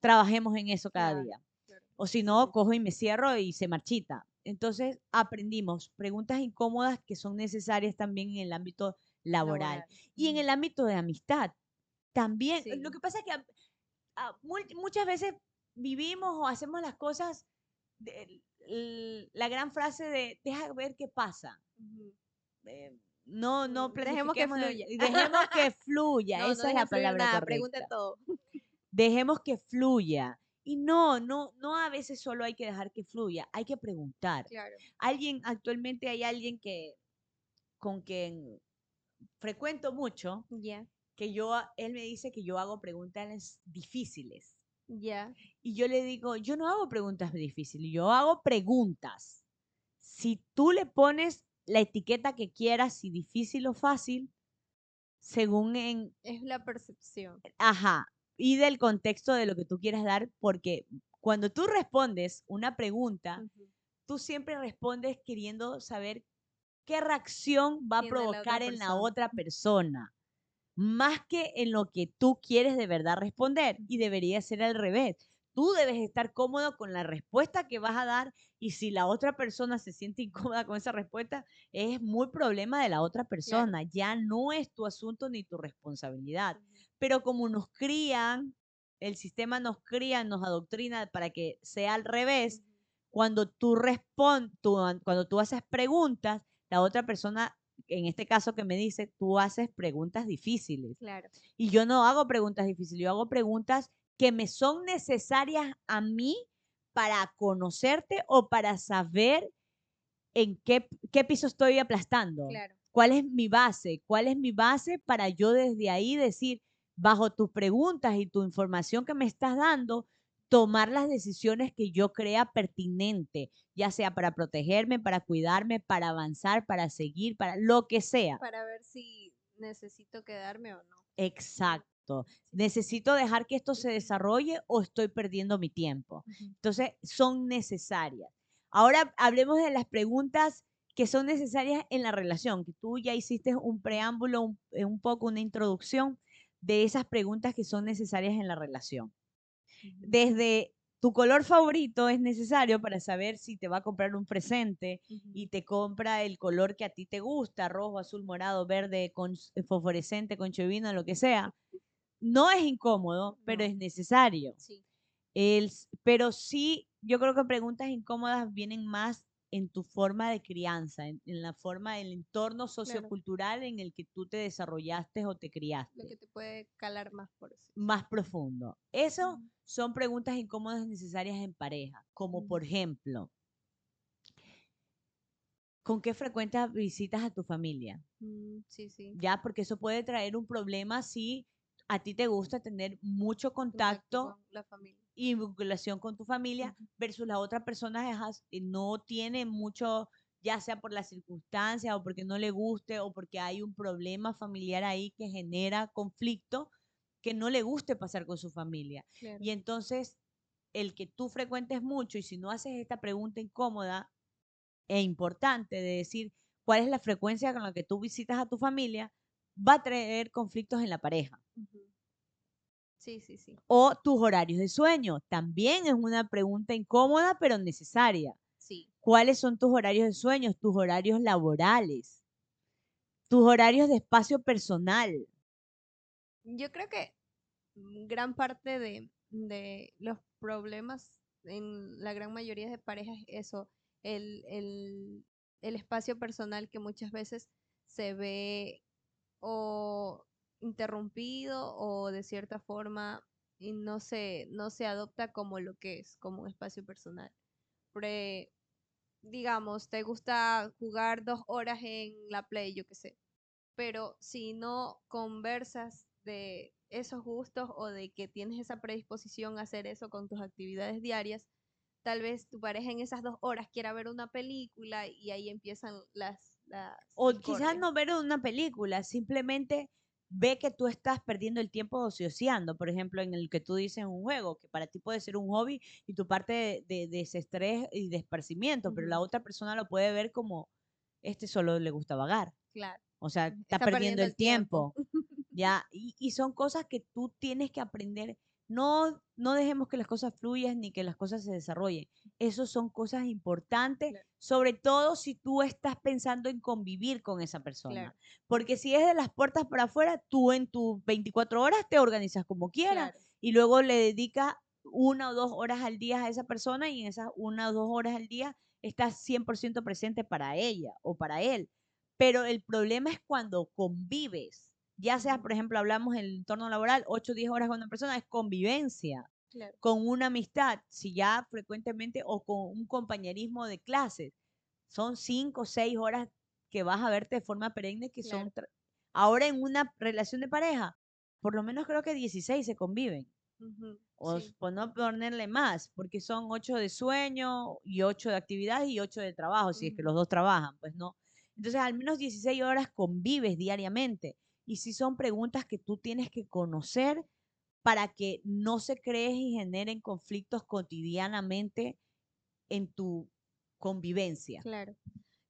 trabajemos en eso cada Claro, día. claro. O si Sí, no, sí. cojo y me cierro y se marchita. Entonces, aprendimos preguntas incómodas que son necesarias también en el ámbito laboral Laboral. y en Ujú. el ámbito de amistad. También, lo Sí. que pasa es que muchas veces vivimos o hacemos las cosas, la gran frase de deja ver qué pasa. Ujú. No Dejemos que planifiquemos fluya. y dejemos que fluya, No, no esa es la dejen fluir palabra nada, pregunte correcta. todo. Dejemos que fluya. Y no a veces solo hay que dejar que fluya, hay que preguntar. Claro. Actualmente hay alguien con quien frecuento mucho, Ya, él me dice que yo hago preguntas difíciles. ya. Y yo le digo, yo no hago preguntas difíciles, yo hago preguntas. Si tú le pones la etiqueta que quieras, si difícil o fácil, según Es la percepción. ajá, y del contexto de lo que tú quieras dar, porque cuando tú respondes una pregunta, Ujú. tú siempre respondes queriendo saber qué reacción va a Tiene la otra provocar en la persona. otra persona, más que en lo que tú quieres de verdad responder. Y debería ser al revés. Tú debes estar cómodo con la respuesta que vas a dar y si la otra persona se siente incómoda con esa respuesta, es muy problema de la otra Claro. persona. Ya no es tu asunto ni tu responsabilidad. Ujú. Pero como nos crían, el sistema nos cría, nos adoctrina para que sea al revés, Ujú. cuando tú haces preguntas, la otra persona, en este caso que me dice, tú haces preguntas difíciles. Claro. Y yo no hago preguntas difíciles, yo hago preguntas que me son necesarias a mí para conocerte o para saber en qué piso estoy aplastando. Claro. ¿Cuál es mi base? ¿Cuál es mi base para yo desde ahí decir, bajo tus preguntas y tu información que me estás dando, tomar las decisiones que yo crea pertinente, ya sea para protegerme, para cuidarme, para avanzar, para seguir, para lo que sea? Para ver si necesito quedarme o no. Sí, Exacto. sí, sí. ¿Necesito dejar que esto se desarrolle o estoy perdiendo mi tiempo? Ujú. Entonces, son necesarias. Ahora hablemos de las preguntas que son necesarias en la relación, que tú ya hiciste un preámbulo, un poco una introducción de esas preguntas que son necesarias en la relación. Ujú. Desde tu color favorito es necesario para saber si te va a comprar un presente y Ujú. te compra el color que a ti te gusta, rojo, azul, morado, verde, fosforescente, concho vino, lo que sea. No es incómodo, pero No. es necesario. Sí. Pero sí, yo creo que preguntas incómodas vienen más en tu forma de crianza, en la forma del entorno Claro. sociocultural en el que tú te desarrollaste o te Lo criaste que te puede calar más por eso. más profundo. Eso Ujú. son preguntas incómodas necesarias en pareja, como Ujú. por ejemplo, ¿con qué frecuencia visitas a tu familia? Sí, sí. Ya, porque eso puede traer un problema si a ti te gusta tener mucho Contacto contacto con la familia. y vinculación con tu familia Ujú. versus la otra persona no tiene mucho, ya sea por las circunstancias o porque no le guste o porque hay un problema familiar ahí que genera conflicto, que no le guste pasar con su familia. Claro. Y entonces, el que tú frecuentes mucho y si no haces esta pregunta incómoda e importante de decir cuál es la frecuencia con la que tú visitas a tu familia, va a traer conflictos en la pareja. Ujú. Sí, sí, sí. O tus horarios de sueño. También es una pregunta incómoda, pero necesaria. Sí. ¿Cuáles son tus horarios de sueño, tus horarios laborales, tus horarios de espacio personal? Yo creo que gran parte de los problemas en la gran mayoría de parejas es eso, el, el, el espacio personal que muchas veces se ve o interrumpido o de cierta forma y no se adopta como lo que es, como un espacio personal. Pre- digamos, te gusta jugar 2 horas en la Play, yo qué sé, pero si no conversas de esos gustos o de que tienes esa predisposición a hacer eso con tus actividades diarias, tal vez tu pareja en esas 2 horas quiera ver una película y ahí empiezan las O quizás discordias. no ver una película, simplemente ve que tú estás perdiendo el tiempo ocioseando, por ejemplo, en el que tú dices un juego, que para ti puede ser un hobby y tu parte de desestrés y de esparcimiento, pero la Ujú. otra persona lo puede ver como, este solo le gusta vagar, Claro, o sea, está está perdiendo perdiendo el el tiempo. tiempo, ¿ya? Y son cosas que tú tienes que aprender no dejemos que las cosas fluyan ni que las cosas se desarrollen. Esas son cosas importantes, Claro, sobre todo si tú estás pensando en convivir con esa persona. claro, Porque si es de las puertas para afuera, tú en tus 24 horas te organizas como quieras claro. y luego le dedicas 1 o 2 horas al día a esa persona y en esas 1 o 2 horas al día estás 100% presente para ella o para él. Pero el problema es cuando convives, ya sea, por Ujú, ejemplo, hablamos en el entorno laboral, 8 o 10 horas con una persona, es convivencia, claro. con una amistad, si ya frecuentemente, o con un compañerismo de clases. Son 5 o 6 horas que vas a verte de forma perenne, que Claro. son, ahora en una relación de pareja, por lo menos creo que 16 se conviven, Ujú, o sí. por no ponerle más, porque son 8 de sueño y 8 de actividad y 8 de trabajo, si es que los Ujú, dos trabajan, pues no. Entonces, al menos 16 horas convives diariamente. Y si son preguntas que tú tienes que conocer para que no se creen y generen conflictos cotidianamente en tu convivencia. claro.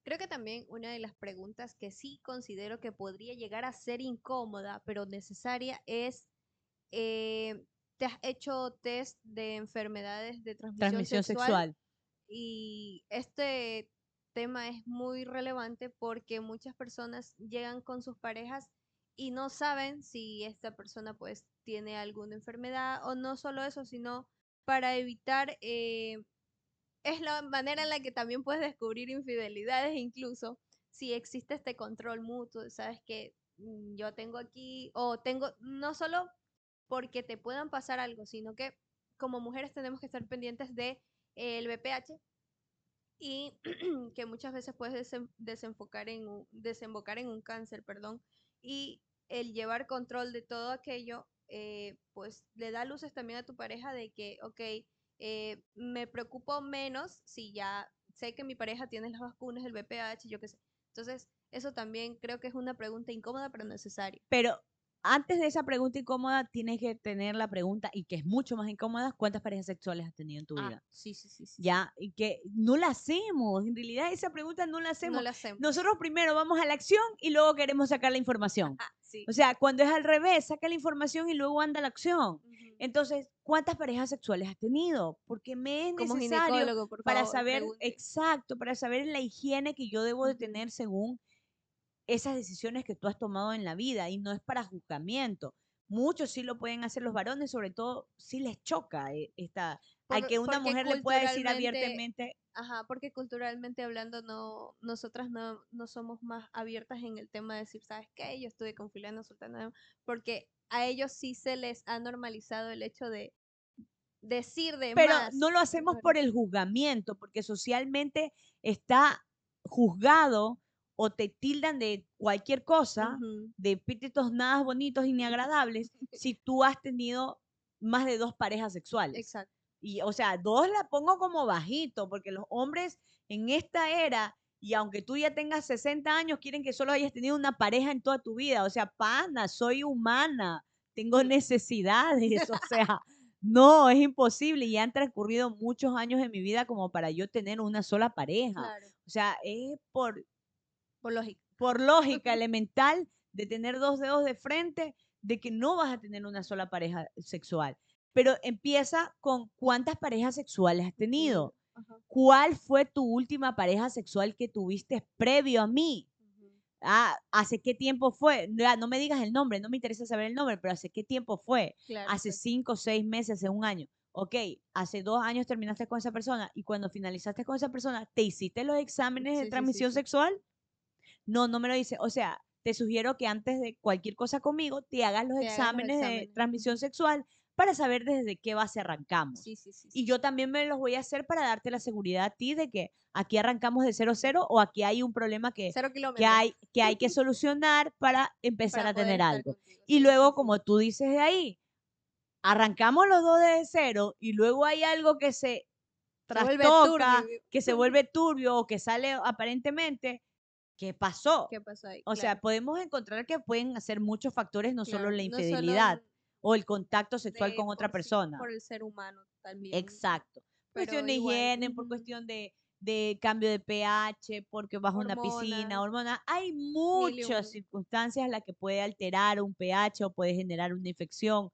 Creo que también una de las preguntas que sí considero que podría llegar a ser incómoda, pero necesaria, es, ¿te has hecho test de enfermedades de transmisión Transmisión sexual? sexual. Y este tema es muy relevante porque muchas personas llegan con sus parejas y no saben si esta persona pues tiene alguna enfermedad, o no solo eso, sino para evitar, es la manera en la que también puedes descubrir infidelidades, incluso si existe este control mutuo, sabes que yo tengo aquí, o tengo, no solo porque te puedan pasar algo, sino que como mujeres tenemos que estar pendientes de el BPH, y que muchas veces puedes desembocar en un cáncer, perdón, y el llevar control de todo aquello, pues le da luces también a tu pareja de que, ok, me preocupo menos si ya sé que mi pareja tiene las vacunas, el VPH, yo qué sé. Entonces, eso también creo que es una pregunta incómoda, pero necesaria. Pero antes de esa pregunta incómoda, tienes que tener la pregunta, y que es mucho más incómoda, ¿cuántas parejas sexuales has tenido en tu Ah, vida? sí, sí, sí, sí, sí. Ya, y que no la hacemos, en realidad esa pregunta no la No hacemos. la hacemos. Nosotros primero vamos a la acción y luego queremos sacar la información. Sí. O sea, cuando es al revés, saca la información y luego anda la acción. Ujú. Entonces, ¿cuántas parejas sexuales has tenido? Porque me es Como necesario ginecólogo, por para favor, saber, pregunte. exacto, para saber la higiene que yo debo de Ujú. tener según esas decisiones que tú has tomado en la vida, y no es para juzgamiento. Muchos sí lo pueden hacer, los varones sobre todo si les choca al que una Porque mujer le pueda decir culturalmente, abiertamente. ajá, porque culturalmente hablando, no, nosotras no somos más abiertas en el tema de decir, ¿sabes qué? Yo estuve con fulano, sultano, porque a ellos sí se les ha normalizado el hecho de decir de Pero no más. lo hacemos por el juzgamiento, porque socialmente está juzgado o te tildan de cualquier cosa, Ujú, de epítetos nada bonitos y ni agradables, si tú has tenido más de 2 parejas sexuales. exacto. Y, o sea, 2 la pongo como bajito, porque los hombres en esta era, y aunque tú ya tengas 60 años, quieren que solo hayas tenido una pareja en toda tu vida. O sea, pana, soy humana, tengo necesidades, o sea, no, es imposible. Y han transcurrido muchos años en mi vida como para yo tener una sola pareja. Claro, O sea, es por lógica. por lógica elemental de tener 2 dedos de frente, de que no vas a tener una sola pareja sexual. Pero empieza con cuántas parejas sexuales has Tenido. tenido. Ajá. ¿Cuál fue tu última pareja sexual que tuviste previo a mí? Ujú. Ah, ¿hace qué tiempo fue? Ya, no me digas el nombre, no me interesa saber el nombre, pero ¿hace qué tiempo fue? Claro, ¿Hace exacto. 5, 6 meses, hace un año? Ok, hace 2 años terminaste con esa persona, y cuando finalizaste con esa persona, ¿te hiciste los exámenes de Sí, sí, sí, transmisión sí. sexual? No, no me lo dice. O sea, te sugiero que antes de cualquier cosa conmigo, te hagas los Te hagas los exámenes de exámenes. transmisión Ujú. sexual para saber desde qué base arrancamos. Sí, sí, sí, Y sí. yo también me los voy a hacer para darte la seguridad a ti de que aquí arrancamos de 0 o aquí hay un problema que, Cero que, kilómetros hay, que hay que solucionar para empezar para a poder tener estar algo. contigo. Y Sí, sí, luego, sí. como tú dices de ahí, arrancamos los dos de cero y luego hay algo que se Se vuelve turbio. trastoca, que se vuelve turbio o que sale aparentemente. ¿Qué pasó? ¿Qué pasó ahí? O sea, Claro, podemos encontrar que pueden hacer muchos factores, no solo claro. la No solo infidelidad o el contacto sexual de con otra por sí, persona. por el ser humano también. Exacto. Cuestión Pero de igual, higiene, por cuestión de cambio de pH, porque vas a una piscina, hormonas, hormona. Hay mil y muchas un. circunstancias en las que puede alterar un pH o puede generar una infección,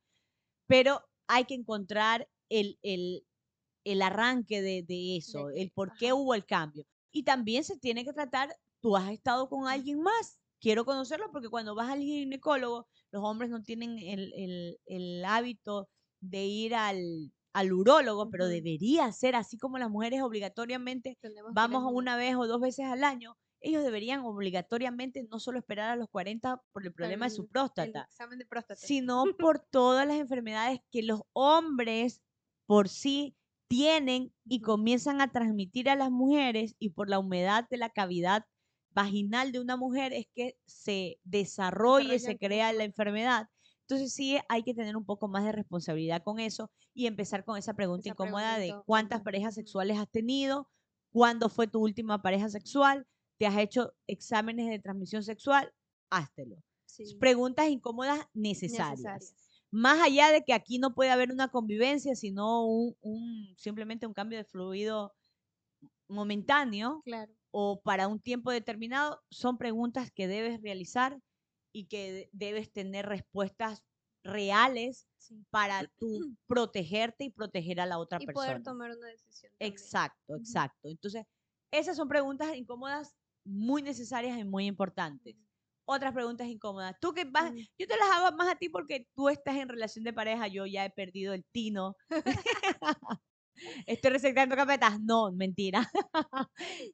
pero hay que encontrar el arranque de eso, De el que, por qué ajá. hubo el cambio. Y también se tiene que tratar, tú has estado con alguien más, quiero conocerlo porque cuando vas al ginecólogo, los hombres no tienen el hábito de ir al urólogo, pero Ujú. debería ser así como las mujeres obligatoriamente Tenemos que ir vamos a una vez o 2 veces al año. Ellos deberían obligatoriamente no solo esperar a los 40 por el problema de su el próstata, examen de próstata. sino por todas las enfermedades que los hombres por sí tienen y Ujú. comienzan a transmitir a las mujeres, y por la humedad de la cavidad vaginal de una mujer es que se desarrolla y se Desarrollan como crea esa la enfermedad. enfermedad. Entonces sí hay que tener un poco más de responsabilidad con eso y empezar con esa pregunta Esa pregunta incómoda de cuántas incómoda. parejas Ujú. sexuales has tenido, cuándo fue tu última pareja sexual, te has hecho exámenes de transmisión sexual, háztelo. Sí, Preguntas incómodas necesarias. necesarias. Más allá de que aquí no puede haber una convivencia, sino simplemente un cambio de fluido momentáneo Claro. o para un tiempo determinado, son preguntas que debes realizar y que debes tener respuestas reales Sí. para tú protegerte y proteger a la otra Y poder persona. tomar una decisión también. Exacto, Ujú. exacto. Entonces, esas son preguntas incómodas muy necesarias y muy importantes. Ujú. Otras preguntas incómodas. Tú que vas, Mm. yo te las hago más a ti porque tú estás en relación de pareja, yo ya he perdido el tino. Estoy recetando carpetas. No, mentira.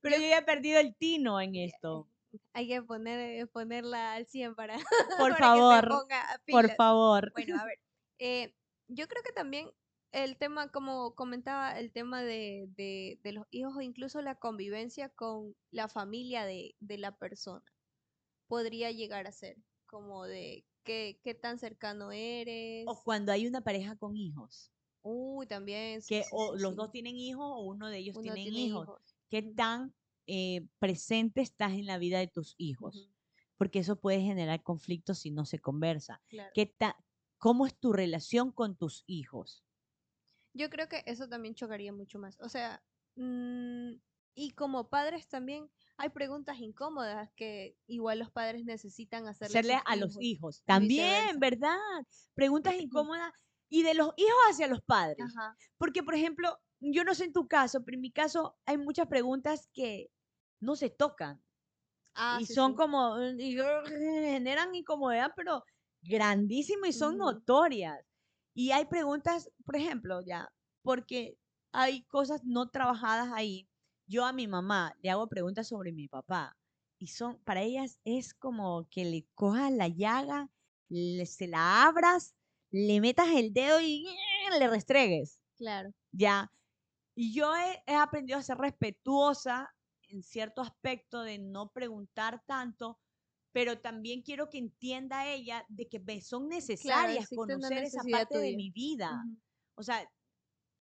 Pero Yo yo ya he perdido el tino en eh, esto. hay que ponerla al 100 para, Por para que se favor, ponga a por pilas. favor. Bueno, a ver, yo creo que también el tema, como comentaba, el tema de los hijos o incluso la convivencia con la familia de la persona podría llegar a ser como de qué tan cercano O eres. cuando hay una pareja con hijos, Uy, también, sí, que sí, o sí, los dos sí. tienen hijos o uno de ellos Uno tienen tiene hijos. hijos. ¿Qué Ujú, tan presente estás en la vida de tus ujú, hijos? Porque eso puede generar conflictos si no se conversa. claro. ¿Qué ¿Cómo es tu relación con tus hijos? Yo creo que eso también chocaría mucho más. O sea, mm, y como padres también hay preguntas incómodas que igual los padres necesitan hacerle a Hacerle sus a los hijos hijos. y También, viceversa. ¿verdad? Preguntas incómodas y de los hijos hacia los padres. Ajá. Porque, por ejemplo, yo no sé en tu caso, pero en mi caso hay muchas preguntas que no se tocan Ah, y sí, son sí. como, generan incomodidad, pero grandísima y son Ujú. notorias. Y hay preguntas, por ejemplo, ya, porque hay cosas no trabajadas ahí. Yo a mi mamá le hago preguntas sobre mi papá y son, para ellas es como que le cojas la llaga, se la abras, le metas el dedo y le restregues, Claro. ya. Y yo he aprendido a ser respetuosa en cierto aspecto de no preguntar tanto, pero también quiero que entienda ella de que me son Claro, necesarias existe una conocer esa necesidad parte de tuya. mi vida. Ujú. O sea,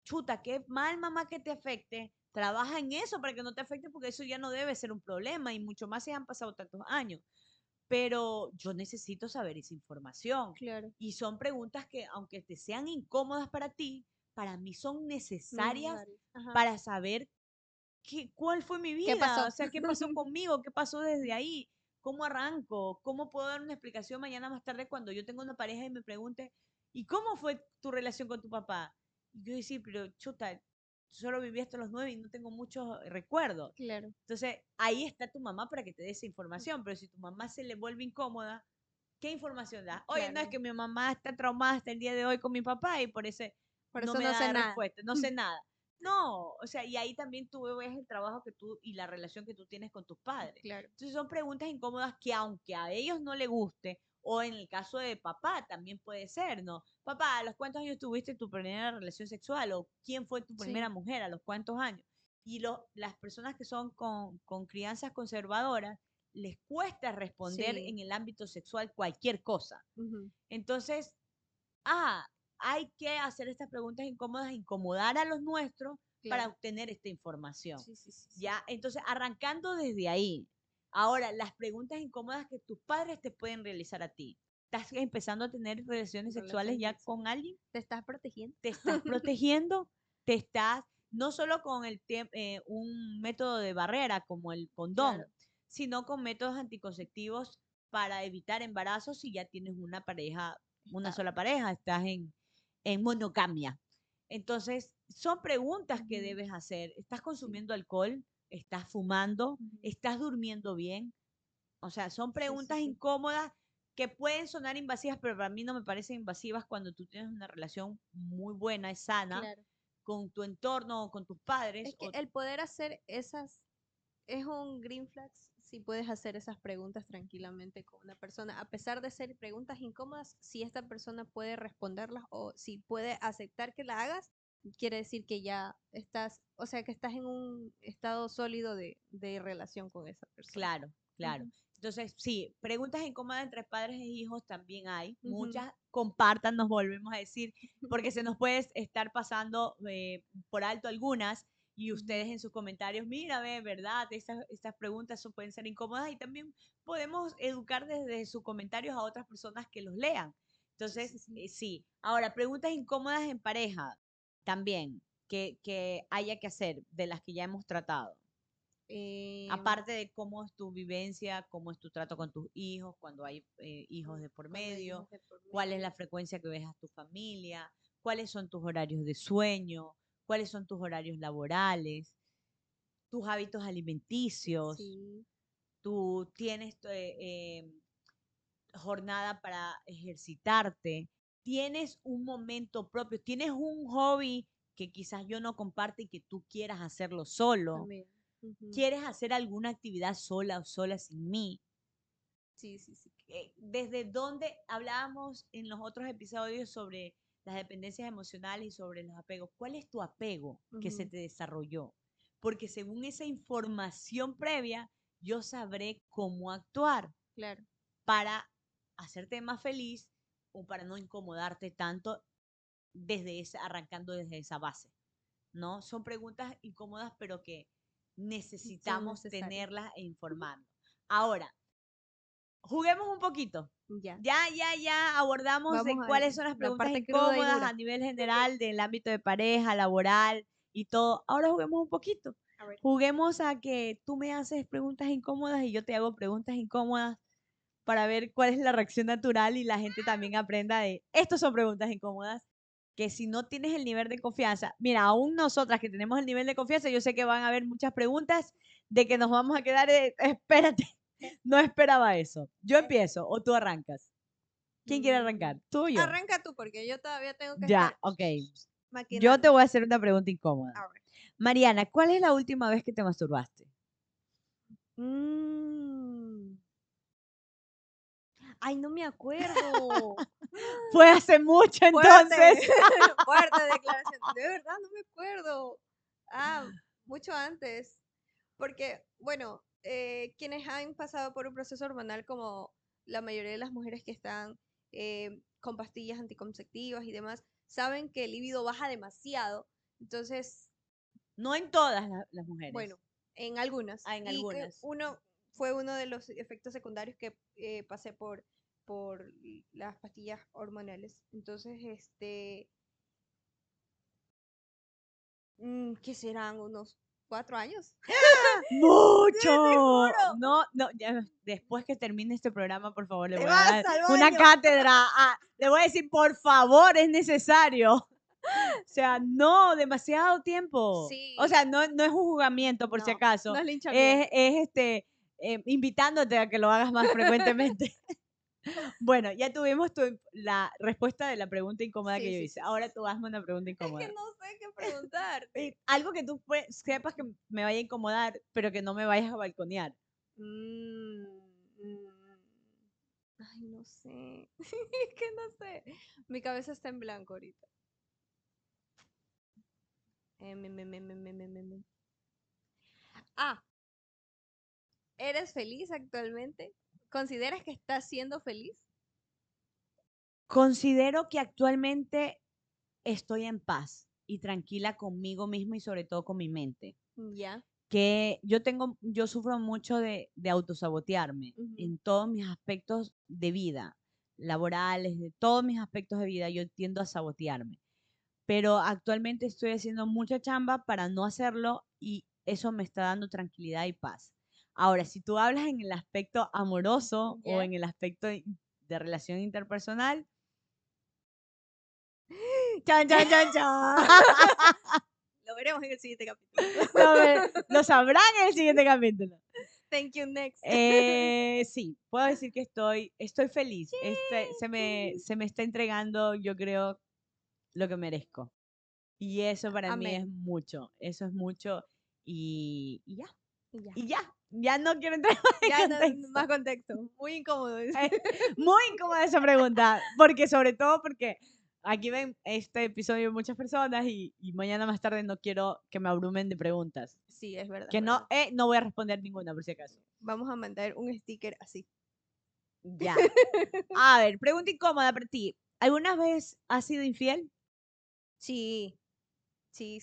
chuta, qué mal mamá que te afecte, trabaja en eso para que no te afecte porque eso ya no debe ser un problema y mucho más si han pasado tantos años. Pero yo necesito saber esa información. Claro. Y son preguntas que, aunque te sean incómodas para ti, para mí son necesarias Necesario. Ajá. para saber cuál fue mi ¿Qué vida, o pasó? sea, qué pasó conmigo, qué pasó desde ahí, cómo arranco, cómo puedo dar una explicación mañana más tarde cuando yo tengo una pareja y me pregunte, ¿y cómo fue tu relación con tu papá? Y yo decía, pero chuta, solo viví hasta los 9 y no tengo muchos recuerdos. Claro. Entonces, ahí está tu mamá para que te dé esa información, pero si tu mamá se le vuelve incómoda, ¿qué información da? Oye, no es Claro. que mi mamá está traumada hasta el día de hoy con mi papá y por eso Por no eso me no sé da nada. respuesta, no sé nada. No, o sea, y ahí también tú ves el trabajo que tú y la relación que tú tienes con tus padres. Claro. Entonces son preguntas incómodas que aunque a ellos no les guste, o en el caso de papá también puede ser, ¿no? Papá, ¿a los cuántos años tuviste tu primera relación sexual? ¿O quién fue tu primera Sí. mujer? ¿A los cuántos años? Y las personas que son con crianzas conservadoras, les cuesta responder Sí. en el ámbito sexual cualquier cosa. Ujú. Entonces, hay que hacer estas preguntas incómodas, incomodar a los nuestros para Claro. obtener esta información. Sí, sí, sí, sí. ¿Ya? Entonces, arrancando desde ahí. Ahora, las preguntas incómodas que tus padres te pueden realizar a ti. ¿Estás empezando a tener relaciones sexuales Relaciones ya con sexuales. alguien? ¿Te estás protegiendo? ¿Te estás protegiendo? ¿Te estás, no solo con un método de barrera como el Claro. condón, sino con métodos anticonceptivos para evitar embarazos si ya tienes una pareja, una Estable. sola pareja, estás en monogamia. Entonces, son preguntas que Ujú. debes hacer. ¿Estás Sí. consumiendo alcohol? ¿Estás fumando? Ujú. ¿Estás durmiendo bien? O sea, son Sí, sí, preguntas sí. incómodas que pueden sonar invasivas, pero para mí no me parecen invasivas cuando tú tienes una relación muy buena y sana Claro. con tu entorno o con tus padres. Es que el poder hacer esas es un green flags si puedes hacer esas preguntas tranquilamente con una persona, a pesar de ser preguntas incómodas, si esta persona puede responderlas o si puede aceptar que la hagas, quiere decir que ya estás, o sea, que estás en un estado sólido de relación con esa persona. Claro, claro. Ujú, Entonces, sí, preguntas incómodas entre padres e hijos también hay. ujú. Muchas compartan, nos volvemos a decir, porque se nos puede estar pasando por alto algunas y ustedes Ujú. en sus comentarios, mira, ve, ¿verdad? Estas preguntas pueden ser incómodas y también podemos educar desde sus comentarios a otras personas que los lean. Sí, Entonces, sí, sí. sí. Ahora, preguntas incómodas en pareja también que haya que hacer de las que ya hemos tratado. Em, Aparte de cómo es tu vivencia, cómo es tu trato con tus hijos, cuando hay hijos de por cuando hay medio, hijos de por cuál es la medio. frecuencia que ves a tu familia, cuáles son tus horarios de sueño, cuáles son tus horarios laborales, tus hábitos alimenticios, Sí, tú tienes jornada para ejercitarte, tienes un momento propio, tienes un hobby que quizás yo no comparte y que tú quieras hacerlo solo. también. Ujú. ¿Quieres hacer alguna actividad sola o sola sin mí? Sí, sí, sí. ¿Desde dónde hablábamos en los otros episodios sobre las dependencias emocionales y sobre los apegos? ¿Cuál es tu apego que se Ujú. te desarrolló? Porque según esa información previa, yo sabré cómo actuar Claro. para hacerte más feliz o para no incomodarte tanto arrancando desde esa base, ¿no? Son preguntas incómodas, pero que Son necesitamos necesarias. tenerlas e informarnos. Ahora, juguemos un poquito. Ya. Ya abordamos Vamos de a ver cuáles son las la preguntas parte cruda y incómodas a dura. nivel general del ámbito de pareja, laboral y todo. Ahora juguemos un poquito. A ver. Juguemos a que tú me haces preguntas incómodas y yo te hago preguntas incómodas para ver cuál es la reacción natural y la gente también aprenda de, estos son preguntas incómodas, que si no tienes el nivel de confianza, mira, aún nosotras que tenemos el nivel de confianza, yo sé que van a haber muchas preguntas de que nos vamos a quedar, espérate, no esperaba eso. Yo empiezo o tú arrancas. ¿Quién quiere Mm, arrancar? ¿Tú o yo? arranca tú porque yo todavía tengo que Ya, estar ok. Yo te maquinando. voy a hacer una pregunta incómoda. A ver. Mariana, ¿cuál es la última vez que te masturbaste? Mm, ay, no me acuerdo. Fue hace mucho Fuerte, entonces. fuerte declaración. De verdad, no me acuerdo. Ah, mucho antes. Porque, bueno, quienes han pasado por un proceso hormonal como la mayoría de las mujeres que están con pastillas anticonceptivas y demás, saben que el líbido baja demasiado. Entonces, No en todas las mujeres, bueno, en algunas. en Y que algunas. uno fue uno de los efectos secundarios que pasé por las pastillas hormonales. Entonces, ¿qué serán? ¿Unos 4 años? Sí, te Mucho. juro. No, no, después que termine este programa, por favor, le Te voy a vas dar al una baño. cátedra. Le voy a decir, por favor, es necesario. O sea, no, demasiado tiempo. O Sí, sea, no es un juzgamiento, por si no, no acaso. es linchamiento. Invitándote a que lo hagas más frecuentemente. Bueno, ya tuvimos la respuesta de la pregunta incómoda Sí, que yo sí, hice. sí, sí, Ahora sí. tú hazme una pregunta Es que incómoda. no sé qué preguntarte. Algo que tú sepas que me vaya a incomodar, pero que no me vayas a balconear. Mm, mm, ay, no sé. Es que no sé. Mi cabeza está en blanco ahorita. Me. Ah, ¿eres feliz actualmente? ¿Consideras que estás siendo feliz? Considero que actualmente estoy en paz y tranquila conmigo mismo y sobre todo con mi mente. Ya. Que yo sufro mucho de autosabotearme Ujú. en todos mis aspectos de vida, laborales, de todos mis aspectos de vida, yo tiendo a sabotearme. Pero actualmente estoy haciendo mucha chamba para no hacerlo y eso me está dando tranquilidad y paz. Ahora, si tú hablas en el aspecto amoroso o Ya. en el aspecto de relación interpersonal, Chan, chan, chan, chan. Lo veremos en el siguiente capítulo. Lo sabrán en el siguiente capítulo. Thank you, next. Sí, puedo decir que estoy feliz. Se me está entregando, yo creo, lo que merezco. Y eso para mí es Amén. mucho. Eso es mucho. Y ya. Y ya. Y ya. Ya no quiero entrar más en Ya no, contexto. más contexto. Muy incómodo. Muy incómoda esa pregunta. Porque sobre todo porque aquí ven este episodio muchas personas y mañana más tarde no quiero que me abrumen de preguntas. Sí, es verdad. Que es no, verdad. no voy a responder ninguna por si acaso. Vamos a mandar un sticker así. Ya. A ver, pregunta incómoda para ti. ¿Alguna vez has sido infiel? Sí. Sí.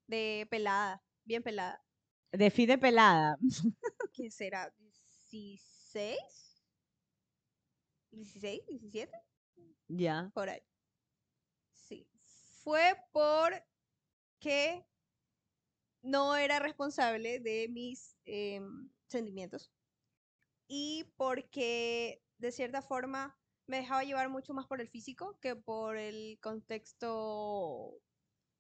De pelada. Bien pelada. Define pelada. ¿Qué será? ¿16? ¿16? ¿17? Ya. Por ahí. Sí. Fue porque no era responsable de mis sentimientos y porque de cierta forma me dejaba llevar mucho más por el físico que por el contexto.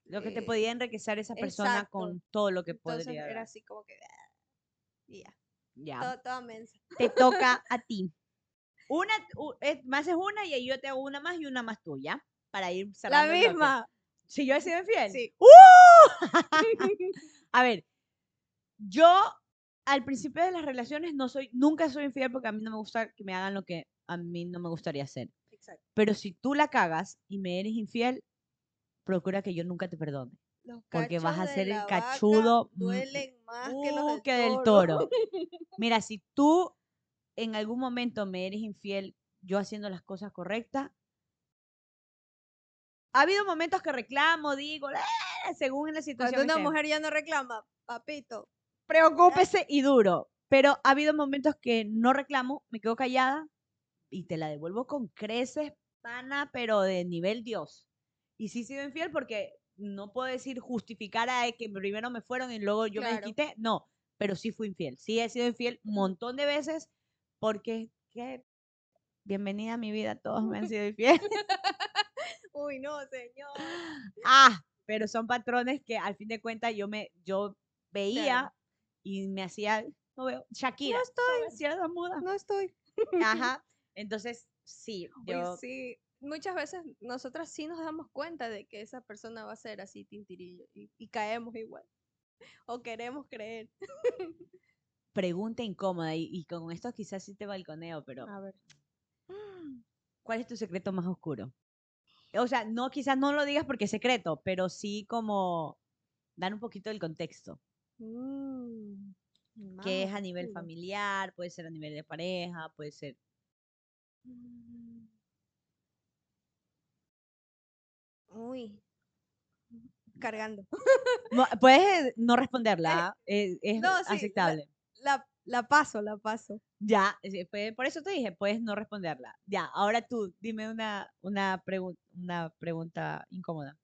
Lo que te podía enriquecer esa persona Exacto. con todo lo que Entonces podría era dar. así como que y ya. Ya. Toda mensa. Te toca a ti. Me haces una y ahí yo te hago una más y una más tuya. Para ir La cerrando el bloque. misma. Si yo he sido infiel. Sí. A ver, yo al principio de las relaciones nunca soy infiel porque a mí no me gusta que me hagan lo que a mí no me gustaría hacer. Exacto. Pero si tú la cagas y me eres infiel, procura que yo nunca te perdone. Los Porque vas a cachos de ser el la vaca cachudo duelen más que los que del del toro. toro. Mira, si tú en algún momento me eres infiel, yo haciendo las cosas correctas, ha habido momentos que reclamo, digo, según en la situación Cuando una esté. mujer ya no reclama, papito. Preocúpese y duro. Pero ha habido momentos que no reclamo, me quedo callada y te la devuelvo con creces, pana, pero de nivel Dios. Y sí he sido infiel porque no puedo decir justificar a que primero me fueron y luego yo me Claro. desquité. No, pero sí fui infiel. Sí he sido infiel un montón de veces porque, bienvenida a mi vida, todos me han sido infiel. Uy, no, señor. Pero son patrones que al fin de cuentas yo veía Claro. y me hacía, no veo, Shakira. No estoy. Cierta muda. No estoy. Ajá. Entonces, sí, Uy, yo sí. Muchas veces nosotras sí nos damos cuenta de que esa persona va a ser así tintirillo y caemos igual. O queremos creer. pregunta incómoda y con esto quizás sí te balconeo, pero A ver. ¿cuál es tu secreto más oscuro? O sea, no, quizás no lo digas porque es secreto, pero sí como dar un poquito del contexto, que es a nivel oscuro. familiar, puede ser a nivel de pareja, puede ser. Mm. Uy. Cargando. Puedes no responderla, es No, sí. aceptable. La paso, la paso. Ya, por eso te dije, puedes no responderla. Ya, ahora tú, dime una pregunta incómoda.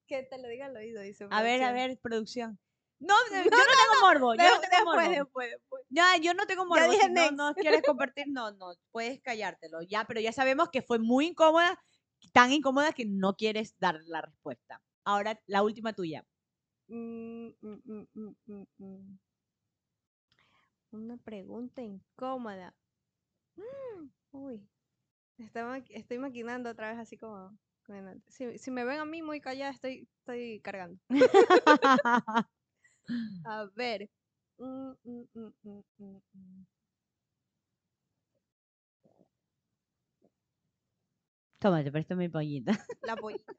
Que te lo diga al oído, dice A producción. ver, producción. No, yo no tengo morbo, yo no tengo morbo. Después. Ya, yo no tengo morbo. dije Si no, next. no quieres compartir, no, puedes callártelo. Ya, pero ya sabemos que fue muy incómoda, tan incómoda que no quieres dar la respuesta. Ahora, la última tuya. Una pregunta incómoda. Uy. Estoy maquinando otra vez así como. Si me ven a mí muy callada, estoy cargando. A ver. Toma, te presto mi pollita. La pollita.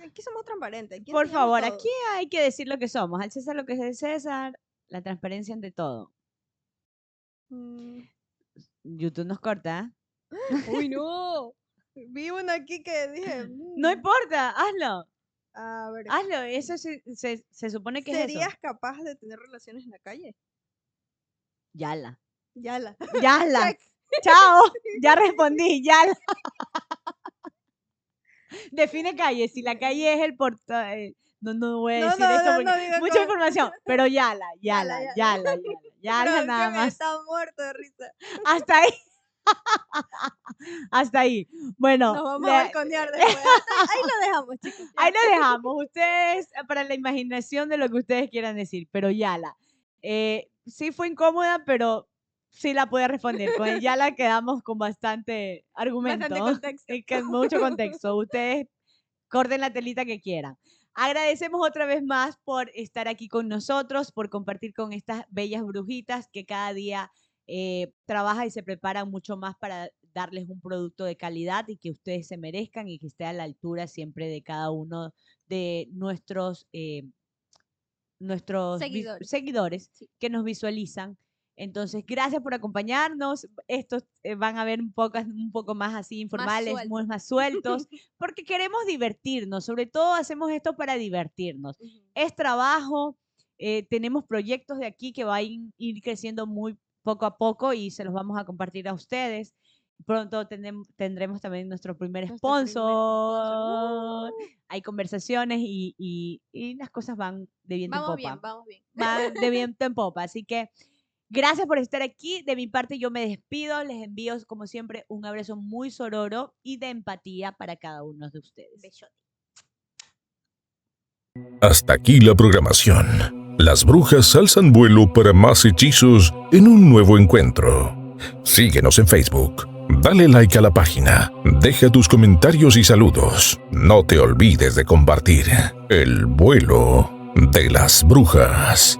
Aquí somos transparentes. Aquí Por enseñamos favor, todo. aquí hay que decir lo que somos. Al César lo que es del César, la transparencia ante todo. YouTube nos corta. Uy, no. Vi una aquí que dije. No importa, hazlo. A ver. Hazlo, eso se supone que es eso. ¿Serías capaz de tener relaciones en la calle? Yala. Yala. Yala. Check. Chao. Ya respondí, yala. Define calle. Si la calle es el portal. No voy a decir esto porque digo mucha cómo. información. Pero yala. Yala Producción nada más. está muerto de risa. Hasta ahí. Hasta ahí. Bueno, Nos vamos a balconear después. Ahí lo dejamos, chicos. ahí lo dejamos. Ustedes, para la imaginación de lo que ustedes quieran decir. Pero Yala, sí fue incómoda, pero sí la pude responder. Con el Yala quedamos con bastante argumento. Bastante contexto. Y con mucho contexto. Ustedes corten la telita que quieran. Agradecemos otra vez más por estar aquí con nosotros, por compartir con estas bellas brujitas que cada día trabajan y se preparan mucho más para darles un producto de calidad y que ustedes se merezcan y que esté a la altura siempre de cada uno de nuestros seguidores Sí. que nos visualizan. Entonces, gracias por acompañarnos. Estos van a ver un poco más así informales, sueltos. más sueltos, porque queremos divertirnos. Sobre todo hacemos esto para divertirnos. Ujú. Es trabajo, tenemos proyectos de aquí que van a ir creciendo muy poco a poco y se los vamos a compartir a ustedes. Pronto tendremos también nuestro primer Nuestro primer sponsor. sponsor. Hay conversaciones y las cosas van de viento en Vamos popa. bien, vamos bien. Van de viento en popa. Así que gracias por estar aquí. De mi parte yo me despido. Les envío, como siempre, un abrazo muy sororo y de empatía para cada uno de ustedes. Besote. Hasta aquí la programación. Las brujas alzan vuelo para más hechizos en un nuevo encuentro. Síguenos en Facebook. Dale like a la página. Deja tus comentarios y saludos. No te olvides de compartir el vuelo de las brujas.